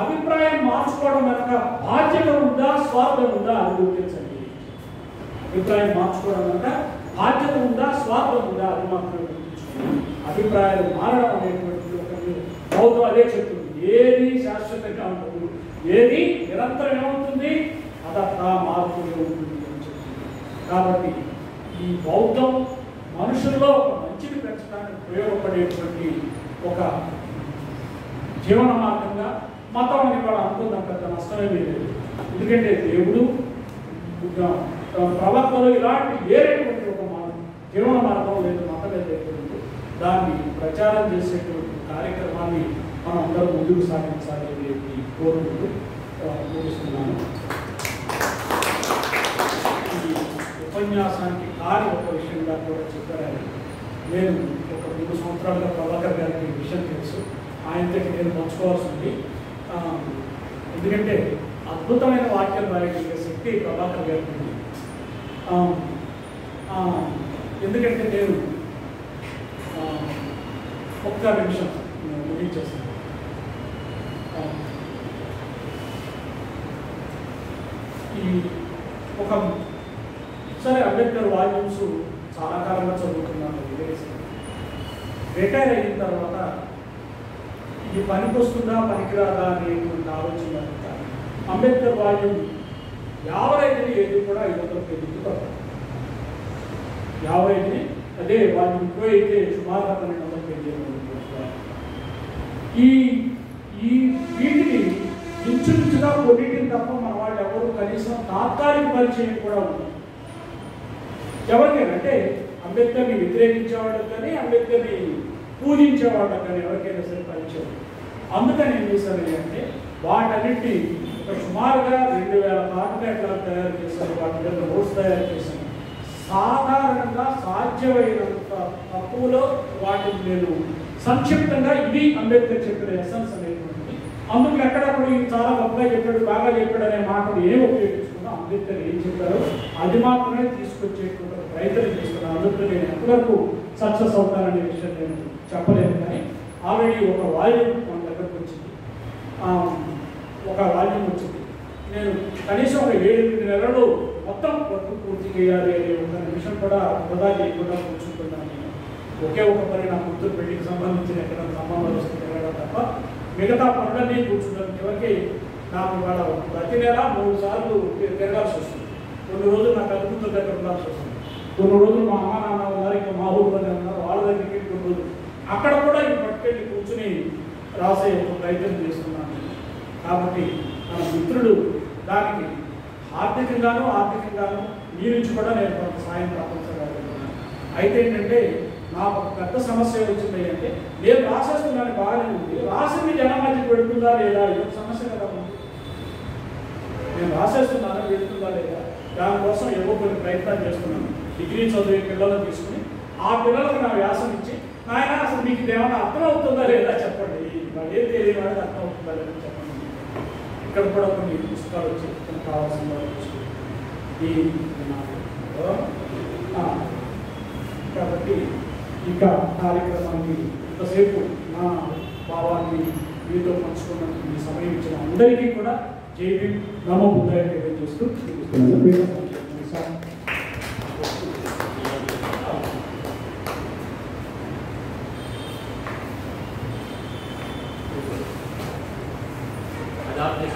అభిప్రాయం మార్చుకోవడం వెనక బాధ్యత ఉందా, స్వార్థం ఉందా అది గుర్తించండి. అభిప్రాయం మార్చుకోవడం వెనక బాధ్యత ఉందా, స్వార్థం ఉందా అది మాత్రమే గుర్తించుకోండి. అభిప్రాయాలు మారడం అనేటువంటి ఒకటి బౌద్ధం అదే చెప్తుంది. ఏది శాశ్వతంగా ఉంటుంది, ఏది నిరంతరం ఏమవుతుంది, అదంతా మారుతూనే ఉంటుంది అని చెప్తుంది. కాబట్టి ఈ బౌద్ధం మనుషుల్లో ఒక మంచిని పెంచడానికి ఉపయోగపడేటువంటి ఒక జీవన మార్గంగా మతం అని కూడా అనుకుందాం, పెద్ద నష్టమేమీ లేదు. ఎందుకంటే దేవుడు ప్రవక్తలు ఇలాంటి వేరేటువంటి ఒక జీవన మార్గం లేదు, మతం ఏదైతే దాన్ని ప్రచారం చేసేటువంటి కార్యక్రమాన్ని మనం అందరూ ముందుకు సాగించాలి అనేది కోరుకుంటూ ముగిస్తున్నాను. ఈ ఉపన్యాసానికి కాని ఒక విషయంగా కూడా చెప్పారని నేను ఒక 3 సంవత్సరాలుగా ప్రభాకర్ గారికి విషయం తెలుసు, ఆయనతో నేను పంచుకోవాల్సి ఉంది. ఎందుకంటే అద్భుతమైన వాక్యం రాయగలిగే శక్తి ప్రభాకర్ గారికి ఉంది. ఎందుకంటే నేను ఒక్క నిమిషం ముగించేస్తాను. ఈ ఒక సరే అంబేద్కర్ వాల్యూమ్స్ చాలా కాలంగా చదువుతున్నాను, రిటైర్ అయిన తర్వాత ఇది పనికొస్తుందా పనికిరాదా అనేటువంటి ఆలోచన. అంబేద్కర్ వాల్యూమ్ 55 ఏది కూడా 500 పేజీలు పడతాయి. 55 అదే వాల్యూమ్ ఎక్కువ అయితే సుమారుగా 1200 పేజీలు. ఈ వీటిని ఇంచుమించుగా కొన్నిటిని తప్ప మన వాళ్ళు ఎవరు కనీసం తాత్కాలిక పరిచయం కూడా ఉంది. ఎవరికైనా అంటే అంబేద్కర్ని వ్యతిరేకించేవాళ్ళకి కానీ అంబేద్కర్ని పూజించేవాళ్ళకి కానీ ఎవరికైనా సరే పరిచయం. అందుకని ఏం చేశారు అంటే వాటన్నిటిని ఒక సుమారుగా 2000 కాంట్రాక్ట్లను తయారు చేశారు, వాటి మీద నోట్స్ తయారు చేశారు. సాధారణంగా సాధ్యమైనంత తక్కువలో వాటిని నేను సంక్షిప్తంగా ఇది అంబేద్కర్ చెప్పిన ఎసెన్స్ అనేటువంటిది. అందుకు ఎక్కడప్పుడు ఇది చాలా గొప్పగా చెప్పాడు, బాగా చెప్పాడు అనే మాటలు ఏం ఉపయోగించుకున్నా అంబేద్కర్ ఏం చెప్పారో అది మాత్రమే తీసుకొచ్చేటువంటి ప్రయత్నం చేస్తున్నాను. అందుకు నేను ఎంతవరకు సక్సెస్ అవుతాననే విషయం నేను చెప్పలేను, కానీ ఆల్రెడీ ఒక వాల్యూమ్ మన దగ్గరకు వచ్చింది. నేను కనీసం ఒక 7 నెలలు మొత్తం వర్క్ పూర్తి చేయాలి అనే ఒక నిమిషం కూడా వృధా చేయకుండా కూర్చుంటున్నాను. నేను ఒకే ఒక పని నా కూతురు పెళ్లికి సంబంధించిన ఎక్కడ సంబంధాలు వస్తుంది తప్ప మిగతా పనులన్నీ కూర్చుంటాను. చివరికి నాకు వాళ్ళ ప్రతి నెల 3 సార్లు తిరగాల్సి వస్తుంది. కొన్ని రోజులు నాకు అద్భుతం దగ్గర ఉండాల్సి వస్తుంది, కొన్ని రోజులు మా అమ్మ నాన్న ఉన్నారు, ఇంకా మా ఊళ్ళోనే ఉన్నారు, వాళ్ళ దగ్గరికి కొన్ని రోజులు అక్కడ కూడా ఈ పట్టుకెళ్ళి కూర్చుని రాసే ఒక ప్రయత్నం చేస్తున్నాను. కాబట్టి మన మిత్రుడు దానికి ఆర్థికంగాను మీ నుంచి కూడా నేను కొంత సాయం తప్పనిసరిగా అడుగుతున్నాను. అయితే ఏంటంటే నాకు ఒక పెద్ద సమస్య వచ్చింది అంటే నేను రాసేస్తున్నాను బాగానే ఉంది, రాసింది జనం మధ్యకి పెడుతుందా లేదా ఇది ఒక సమస్య కదా ఉంది. నేను రాసేస్తున్నాను పెడుతుందా లేదా దానికోసం ఏవో కొన్ని ప్రయత్నాలు చేస్తున్నాను. డిగ్రీ చదివే పిల్లలను తీసుకుని ఆ పిల్లలకు నా వ్యాసం ఇచ్చి నాయన అసలు మీకు ఇదేమన్నా అర్థం అవుతుందా లేదా చెప్పండి, వాళ్ళు ఏం తెలియని వాళ్ళకి అర్థం అవుతుందా లేదా చెప్పండి. ఇక్కడ కూడా కొన్ని పుస్తకాలు వచ్చి కావాల్సిన ఈ కాబట్టి ఇక కార్యక్రమానికి ఇంతసేపు నా భావాన్ని మీతో పంచుకున్నందుకు ఈ సమయం ఇచ్చిన అందరికీ కూడా జై భీమ్, నమో బుద్ధాయ తెలియజేస్తూ adopted